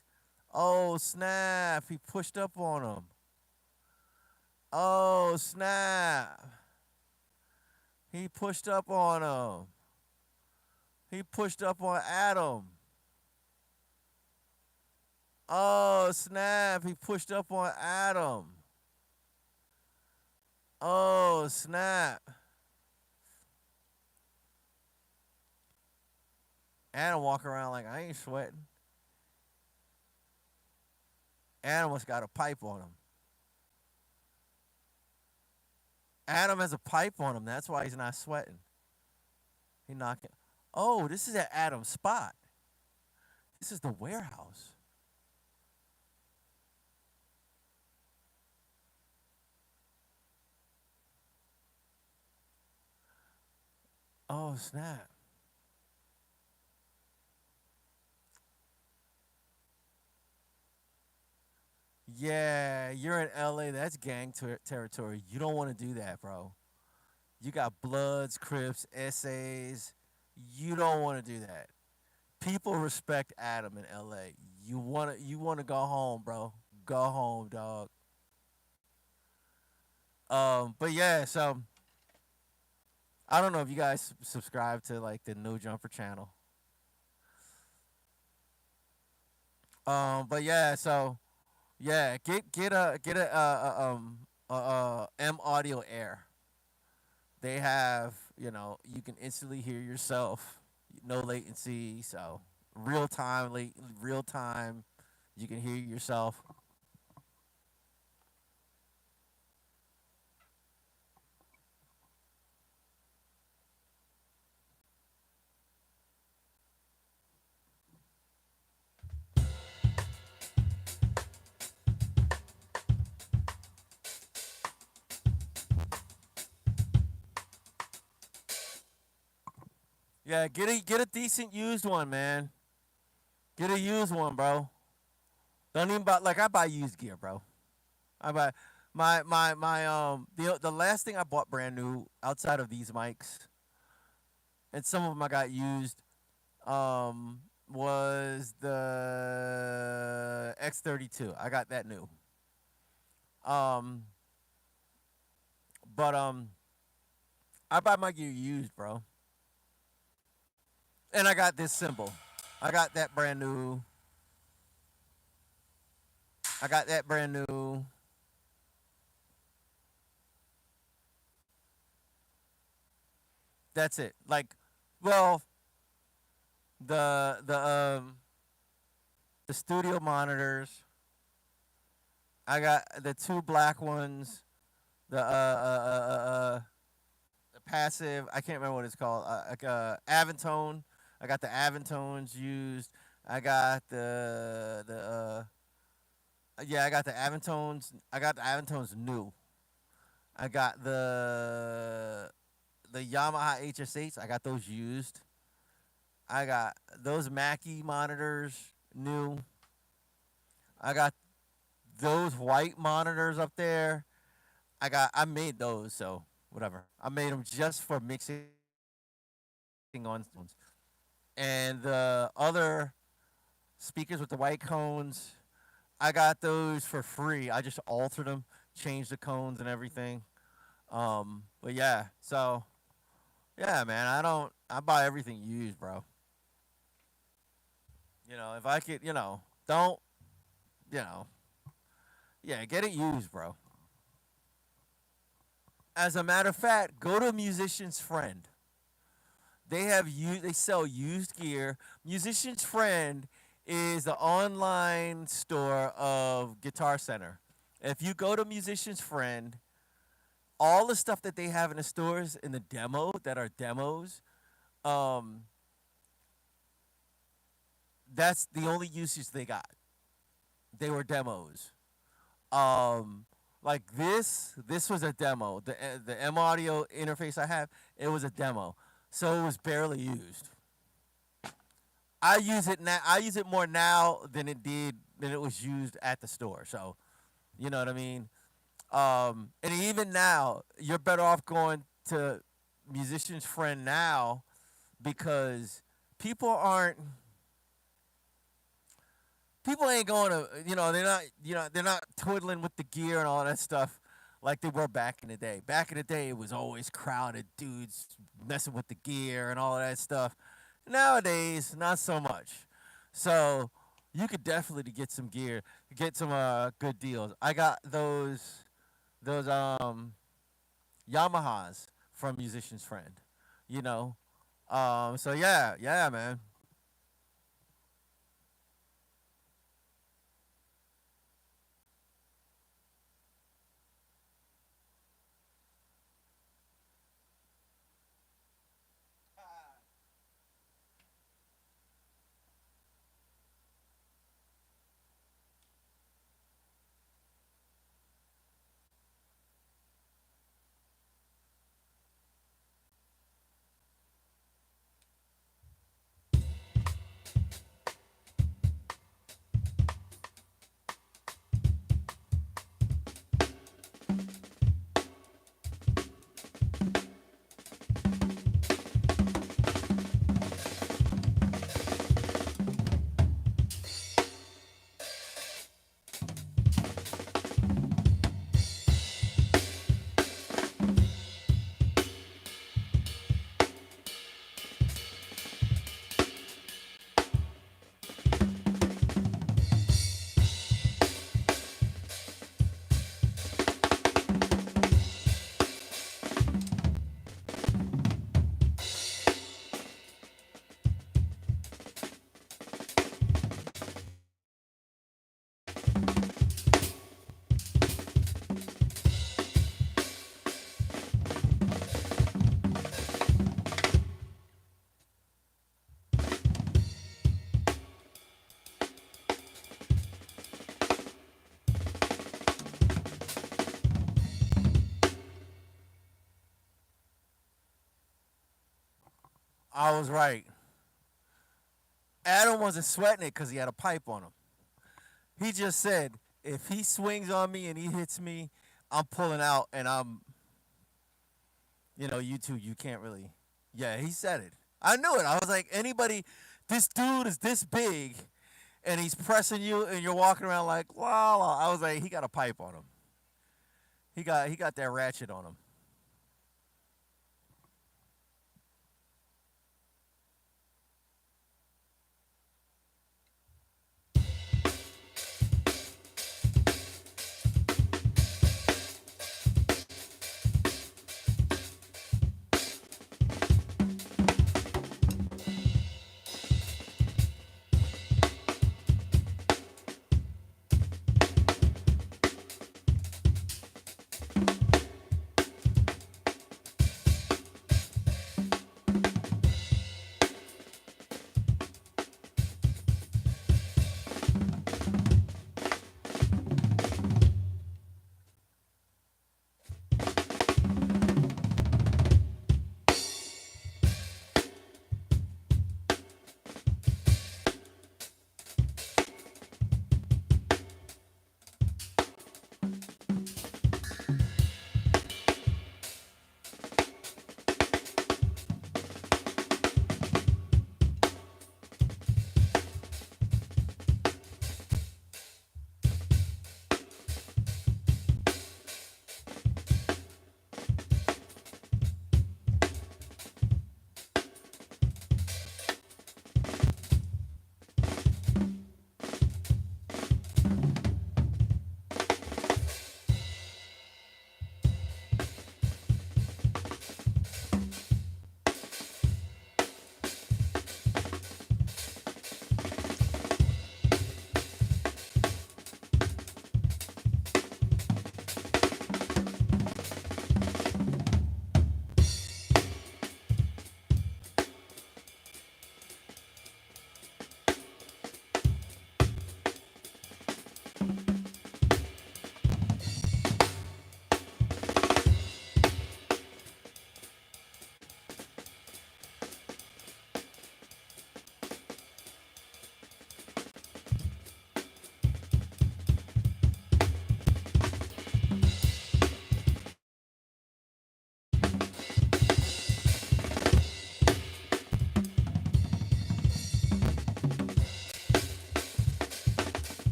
pushed up on him. Oh snap, he pushed up on him. He pushed up on Adam. Oh snap, he pushed up on Adam. Oh snap. Adam walk around like I ain't sweating. Adam must got a pipe on him. Adam has a pipe on him. That's why he's not sweating. He knocking. Oh, this is at Adam's spot. This is the warehouse. Oh snap. Yeah, you're in LA. That's gang territory. You don't want to do that, bro. You got Bloods, Crips, essays. You don't want to do that. People respect Adam in LA. You wanna go home, bro. Go home, dog. But yeah, so I don't know if you guys subscribe to like the No Jumper channel. But yeah, so yeah, get a M Audio Air. They have, you can instantly hear yourself, no latency, so real time, you can hear yourself. Yeah, get a decent used one, man. Get a used one, bro. Don't even buy like I buy used gear, bro. I buy the last thing I bought brand new outside of these mics, and some of them I got used, was the X32. I got that new. Um, but I buy my gear used, bro. And I got this symbol. I got that brand new. I got that brand new. That's it. Like, well, the the um the studio monitors. I got the two black ones. The the passive. I can't remember what it's called. Like Aventone. I got the Aventones used. I got yeah. I got the Aventones. I got the Aventones new. I got the Yamaha HSH. I got those used. I got those Mackie monitors new. I got those white monitors up there. I made those, so whatever. I made them just for mixing on phones. And the other speakers with the white cones, I got those for free. I just altered them, changed the cones and everything. But yeah, so yeah, man, I buy everything used, bro. If I could, don't, you know, yeah, get it used, bro. As a matter of fact, go to a musician's friend. They sell used gear. Musician's Friend is the online store of Guitar Center. If you go to Musician's Friend, all the stuff that they have in the stores in the demo that are demos, um, that's the only usage they got. They were demos. Um, like this was a demo. The M Audio interface I have, it was a demo, so it was barely used. I use it now. I use it more now than it was used at the store. So you know what I mean. And even now, you're better off going to Musician's Friend now because people aren't. People ain't going to. They're not. They're not twiddling with the gear and all that stuff like they were back in the day. Back in the day, it was always crowded dudes messing with the gear and all of that stuff. Nowadays, not so much. So you could definitely get some gear, get some good deals. I got those Yamahas from Musician's Friend. You know. So yeah, yeah, man. I was right. Adam wasn't sweating it because he had a pipe on him. He just said, if he swings on me and he hits me, I'm pulling out and you two, you can't really. Yeah, he said it. I knew it. I was like, anybody, this dude is this big and he's pressing you and you're walking around like, la la. I was like, he got a pipe on him. He got that ratchet on him.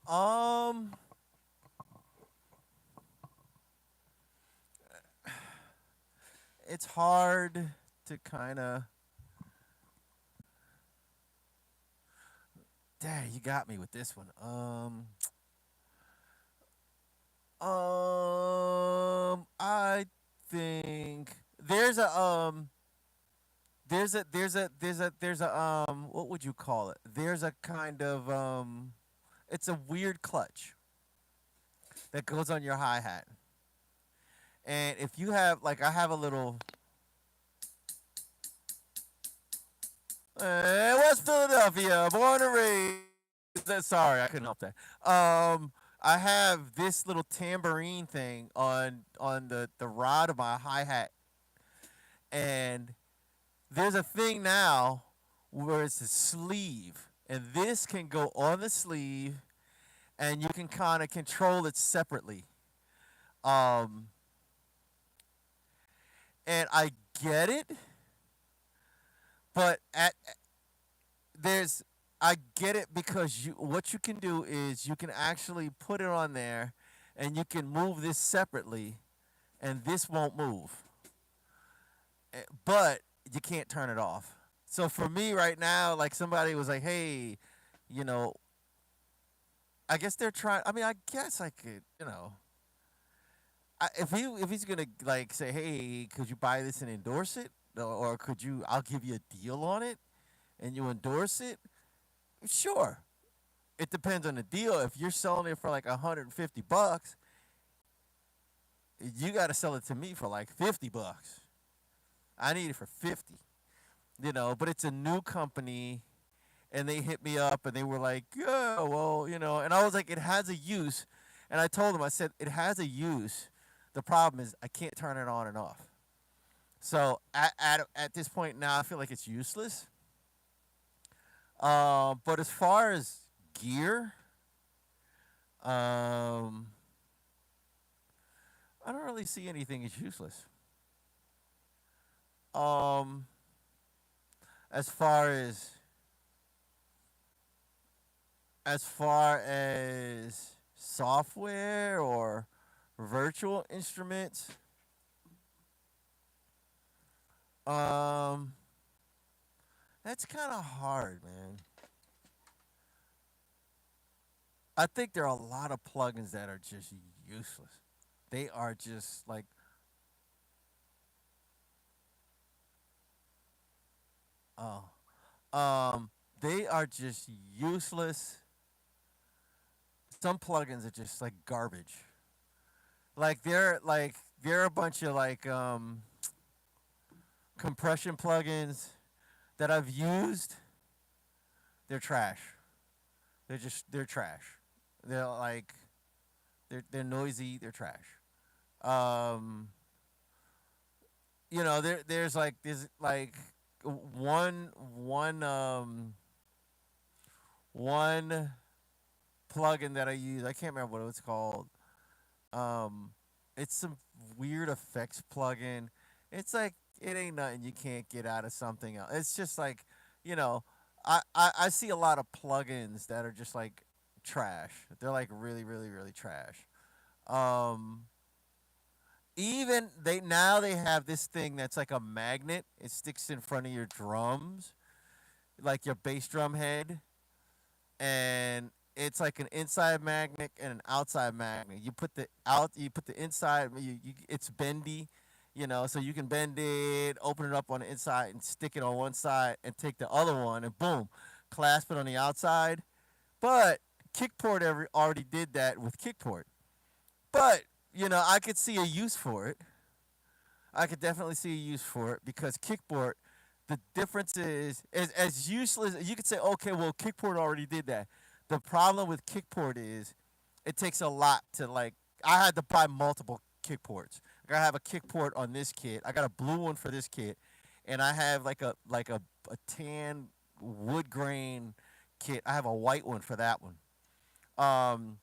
Um, it's hard to kind of. Dang, you got me with this one. I think there's a what would you call it? There's a kind of it's a weird clutch that goes on your hi hat, and if you have like I have a little West Philadelphia, born and raised. Sorry, I couldn't help that. I have this little tambourine thing on the rod of my hi hat, and there's a thing now where it's a sleeve, and this can go on the sleeve, and you can kind of control it separately. Um, and I get it, but at there's I get it because you what you can do is you can actually put it on there, and you can move this separately, and this won't move. But you can't turn it off. So for me right now, like somebody was like, "Hey, you know, I guess they're trying. I mean, I guess I could, if he's gonna like say, "Hey, could you buy this and endorse it, or could you? I'll give you a deal on it, and you endorse it." Sure. It depends on the deal. If you're selling it for like $150, you got to sell it to me for like $50. I need it for 50. But it's a new company, and they hit me up and they were like, "Yeah, well, and I was like, "It has a use." And I told them, I said, "It has a use. The problem is I can't turn it on and off." So at this point now, I feel like it's useless. But as far as gear, um, I don't really see anything as useless. Um, as far as software or virtual instruments, um, that's kind of hard, man. I think there are a lot of plugins that are just useless. They are just like, oh, they are just useless. Some plugins are just like garbage. They're a bunch of like compression plugins that I've used. They're trash. They're trash. They're like they're noisy. They're trash. Um, there's like one one one plugin that I use. I can't remember what it's called. Um, it's some weird effects plugin. It's like it ain't nothing you can't get out of something else. It's just like, you know, I see a lot of plugins that are just like trash. They're like really, really, really trash. Um, even they have this thing that's like a magnet. It sticks in front of your drums, like your bass drum head, and it's like an inside magnet and an outside magnet. You put the inside, it's bendy, so you can bend it, open it up on the inside, and stick it on one side, and take the other one, and boom, clasp it on the outside. But Kickport already did that with Kickport. But I could see a use for it. I could definitely see a use for it because Kickport, the difference is as useless. You could say, okay, well, Kickport already did that. The problem with Kickport is it takes a lot to like. I had to buy multiple Kickports. Like I have a Kickport on this kit. I got a blue one for this kit, and I have like a tan wood grain kit. I have a white one for that one. Um,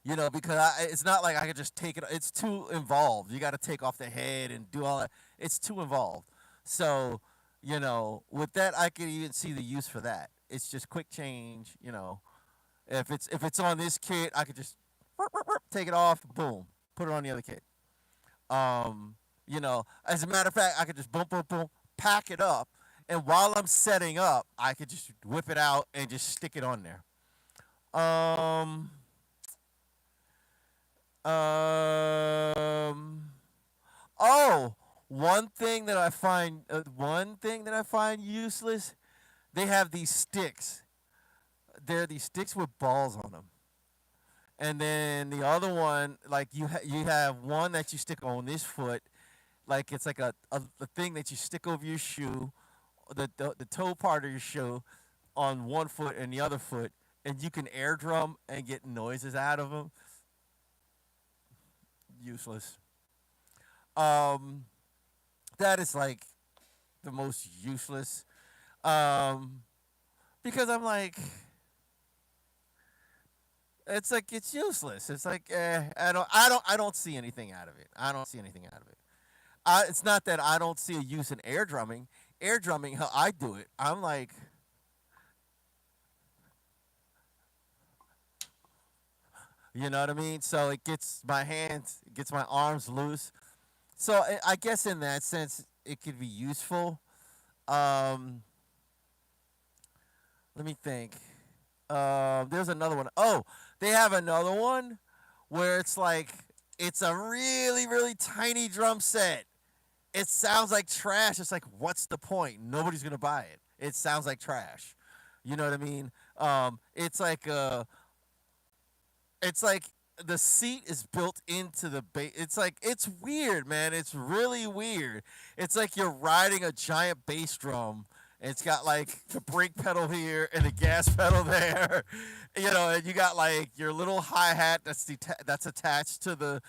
because it's not like I could just take it. It's too involved. You got to take off the head and do all that. It's too involved. So, with that, I could even see the use for that. It's just quick change. If it's on this kit, I could just take it off, boom, put it on the other kit. Um, as a matter of fact, I could just boom, boom, boom, pack it up, and while I'm setting up, I could just whip it out and just stick it on there. Um, um, oh, one thing that I find useless. They have these sticks. They're these sticks with balls on them. And then the other one, like you have one that you stick on this foot, like it's like a thing that you stick over your shoe, the toe part of your shoe, on one foot and the other foot, and you can air drum and get noises out of them. Useless. Um, that is like the most useless. Um, because I'm like, it's like it's useless. It's like I don't see anything out of it. I don't see anything out of it. It's not that I don't see a use in air drumming. Air drumming, how I do it, I'm like, you know what I mean. So it gets my hands, it gets my arms loose. So I guess in that sense, it could be useful. Um, Let me think. There's another one. Oh, they have another one where it's like it's a really really tiny drum set. It sounds like trash. It's like, what's the point? Nobody's gonna buy it. It sounds like trash. You know what I mean? It's like the seat is built into the bass. It's like it's weird, man. It's really weird. It's like you're riding a giant bass drum. It's got like the brake pedal here and the gas pedal there, and you got like your little hi hat that's attached to the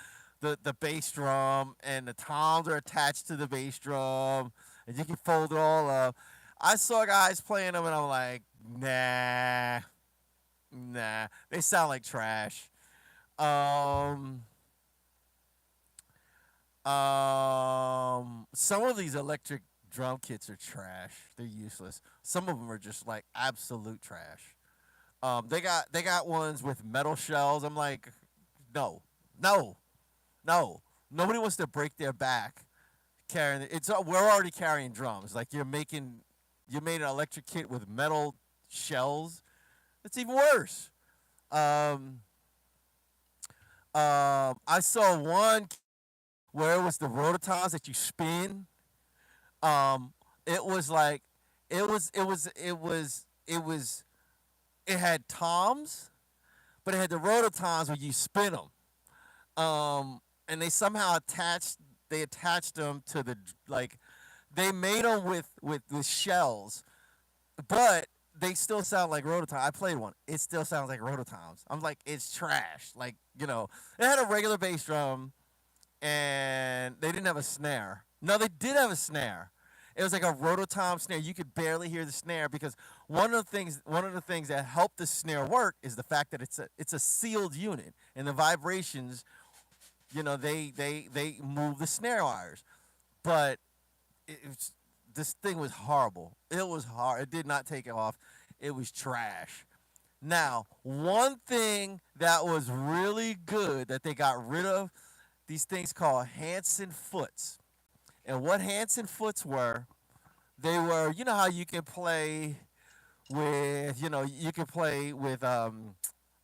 bass drum, and the toms are attached to the bass drum, and you can fold it all up. I saw guys playing them, and I'm like, nah, nah, they sound like trash. Um, some of these electric drum kits are trash. They're useless. Some of them are just like absolute trash. They got ones with metal shells. I'm like, no, no, no. Nobody wants to break their back carrying it. We're already carrying drums. Like you made an electric kit with metal shells. It's even worse. Um, I saw one where it was the rototons that you spin. Um, it was like it had toms, but it had the rototons where you spin them. And they attached them to like they made them with shells, but they still sound like rototons. I played one. It still sounds like rototons. I'm like, it's trash. Like, it had a regular bass drum, and they didn't have a snare. No, they did have a snare. It was like a rototom snare. You could barely hear the snare because one of the things that helped the snare work is the fact that it's a sealed unit, and the vibrations, they move the snare wires. But this thing was horrible. It was hard. It did not take it off. It was trash. Now, one thing that was really good that they got rid of, these things called Hanson Foots. And what Hanson Foots were, they were, how you can play with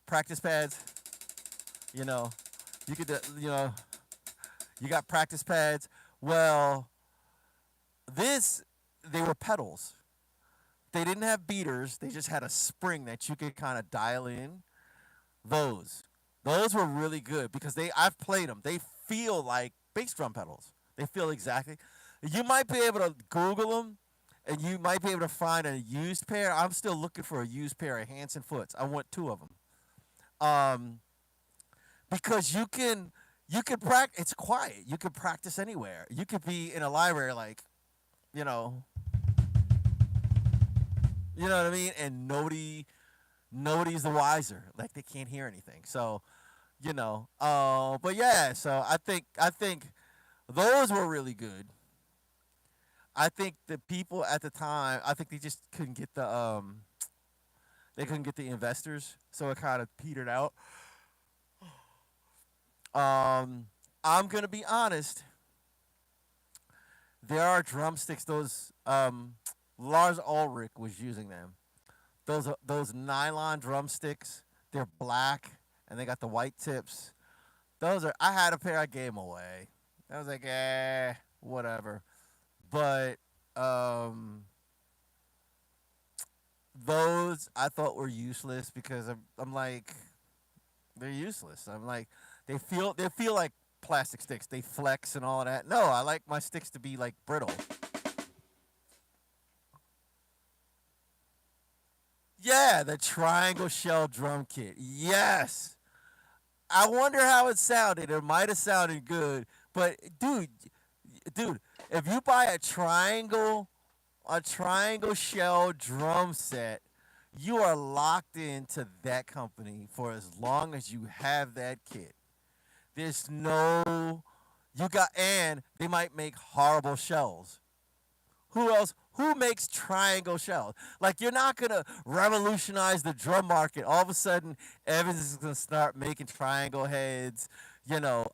practice pads, you know, you could, you got practice pads. Well, this, they were pedals. They didn't have beaters. They just had a spring that you could kind of dial in. Those, those were really good because I've played them. They feel like bass drum pedals. They feel exactly. You might be able to Google them, and you might be able to find a used pair. I'm still looking for a used pair of Hanson Foots. I want two of them. Um, because you can practice. It's quiet. You can practice anywhere. You could be in a library, like, you know, you know what I mean, and nobody's the wiser. Like, they can't hear anything. So, but yeah. So I think those were really good. I think the people at the time, I think they just couldn't get They couldn't get the investors, so it kind of petered out. Um, I'm gonna be honest. There are drumsticks. Those Lars Ulrich was using them. Those nylon drumsticks. They're black and they got the white tips. Those are. I had a pair. I gave them away. I was like, whatever. But um, those I thought were useless because I'm like they're useless. I'm like they feel like plastic sticks. They flex and all of that. No, I like my sticks to be like brittle. Yeah, the triangle shell drum kit. Yes. I wonder how it sounded. It might have sounded good, but dude, if you buy a triangle shell drum set, you are locked into that company for as long as you have that kit. There's no you got and they might make horrible shells. Who else? Who makes triangle shells? Like you're not gonna revolutionize the drum market. All of a sudden, Evans is gonna start making triangle heads. You know,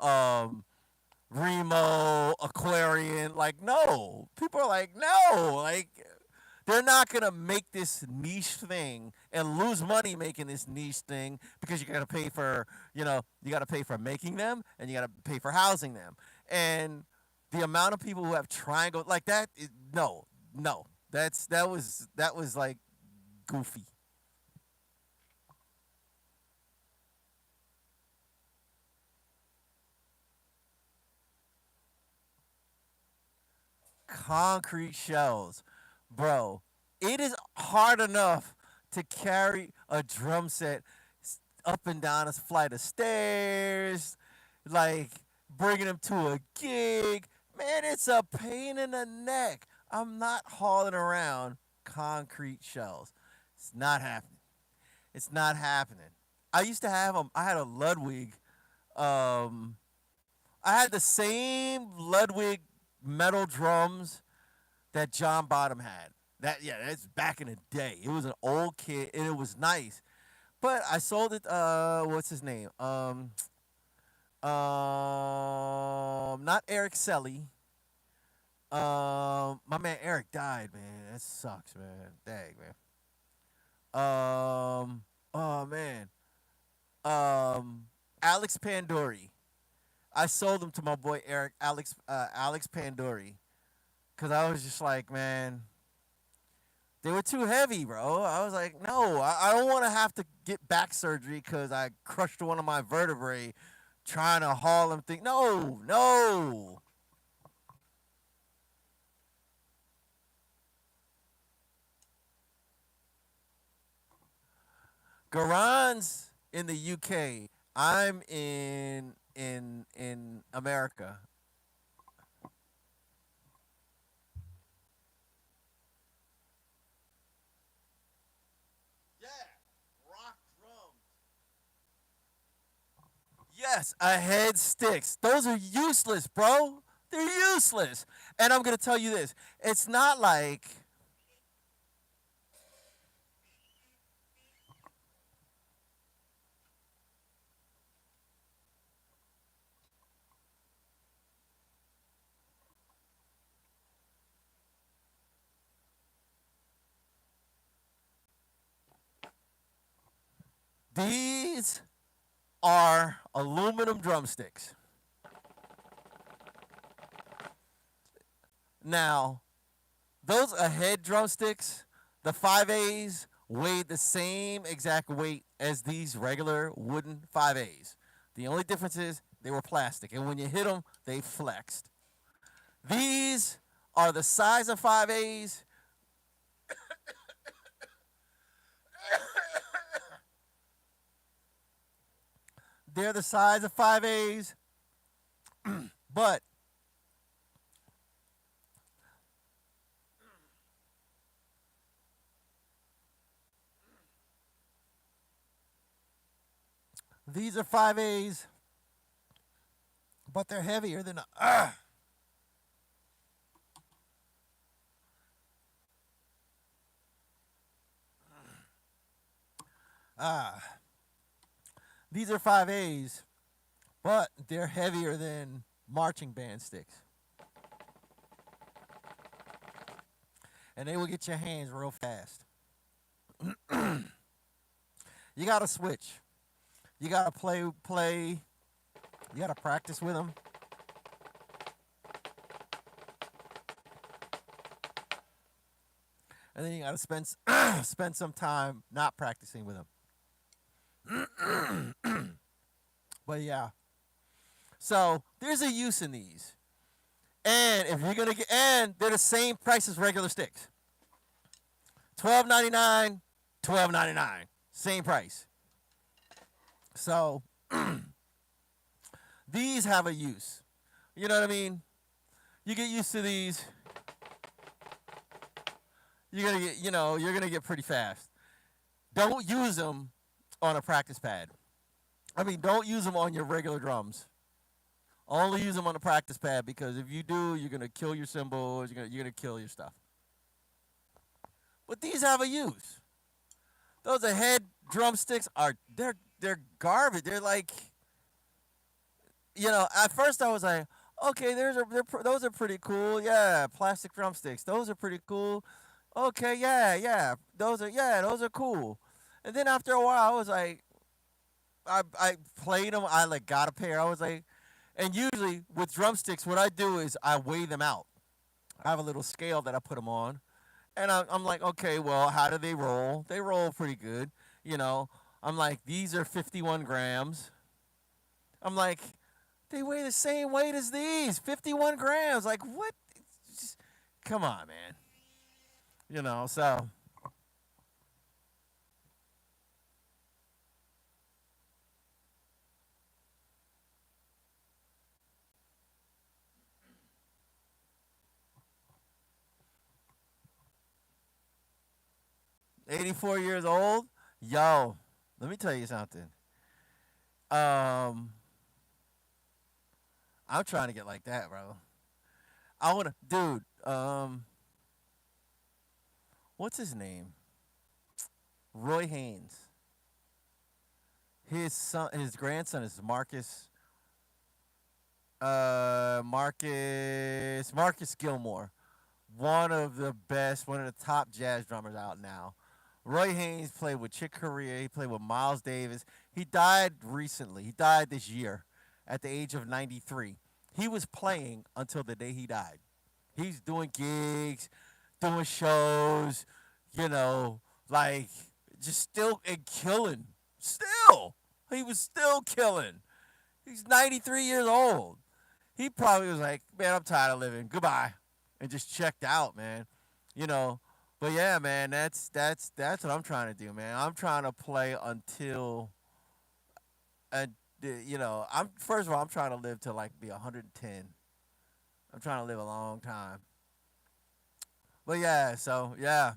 Remo, Aquarian. Like no, people are like no. Like they're not gonna make this niche thing and lose money making this niche thing because you gotta pay for you gotta pay for making them and you gotta pay for housing them. And the amount of people who have triangle like that, no, no, that was like goofy. Concrete shells, bro. It is hard enough to carry a drum set up and down a flight of stairs, like bringing them to a gig. Man, it's a pain in the neck. I'm not hauling around concrete shells. It's not happening. It's not happening. I used to have them. I had a Ludwig. Um, I had the same Ludwig metal drums that John Bottom had. That's back in the day. It was an old kit and it was nice. But I sold it. What's his name? Not Eric Selly. My man Eric died, man. That sucks, man. Dang, man. Oh man. Um, Alex Pandori. I sold them to my boy Eric Alex Pandori because I was just like, man, they were too heavy, bro. I was like, no, I don't want to have to get back surgery because I crushed one of my vertebrae trying to haul them. No, no. Garan's in the UK. I'm in America. Yeah, rock drums. Yes, a head sticks. Those are useless, bro. They're useless. And I'm gonna tell you this: it's not like these are aluminum drumsticks. Now, those ahead drumsticks, the 5As, weighed the same exact weight as these regular wooden 5As. The only difference is they were plastic, and when you hit them, they flexed. These are the size of 5As. They're the size of 5As, but these are 5As, but they're heavier than a. Ah, these are 5As, but they're heavier than marching band sticks, and they will get your hands real fast. You gotta switch. You gotta play. You gotta practice with them, and then you gotta spend spend some time not practicing with them. But yeah, so there's a use in these, and if you're gonna get, and they're the same price as regular sticks. 12.99, 12.99, same price. So these have a use. You know what I mean? You get used to these, you're gonna get pretty fast. Don't use them on a practice pad. I mean, don't use them on your regular drums. Only use them on the practice pad, because if you do, you're gonna kill your cymbals. You're gonna kill your stuff. But these have a use. Those head drumsticks they're garbage. They're like, At first I was like, okay, those are pretty cool. Yeah, plastic drumsticks. Those are pretty cool. Okay, yeah. Those are cool. And then after a while, I was like, I played them. I like got a pair. I was like, and usually with drumsticks, what I do is I weigh them out. I have a little scale that I put them on, and I'm like, okay, well, how do they roll? They roll pretty good, you know. I'm like, these are 51 grams. I'm like, they weigh the same weight as these, 51 grams. Like, what? Just, come on, man. So 84 years old. Yo, let me tell you something. Um, I'm trying to get like that, bro. I wanna, dude. What's his name? Roy Haynes. His grandson is Marcus. Marcus Gilmore, one of the top jazz drummers out now. Roy Haynes played with Chick Corea. He played with Miles Davis. He died recently. He died this year at the age of 93. He was playing until the day he died. He's doing gigs, doing shows, you know, like just still and killing. Still. He was still killing. He's 93 years old. He probably was like, man, I'm tired of living. Goodbye. And just checked out, man. You know. But yeah, man, that's what I'm trying to do, man. I'm trying to play until I'm first of all, I'm trying to live to like be 110. I'm trying to live a long time. But yeah, so yeah.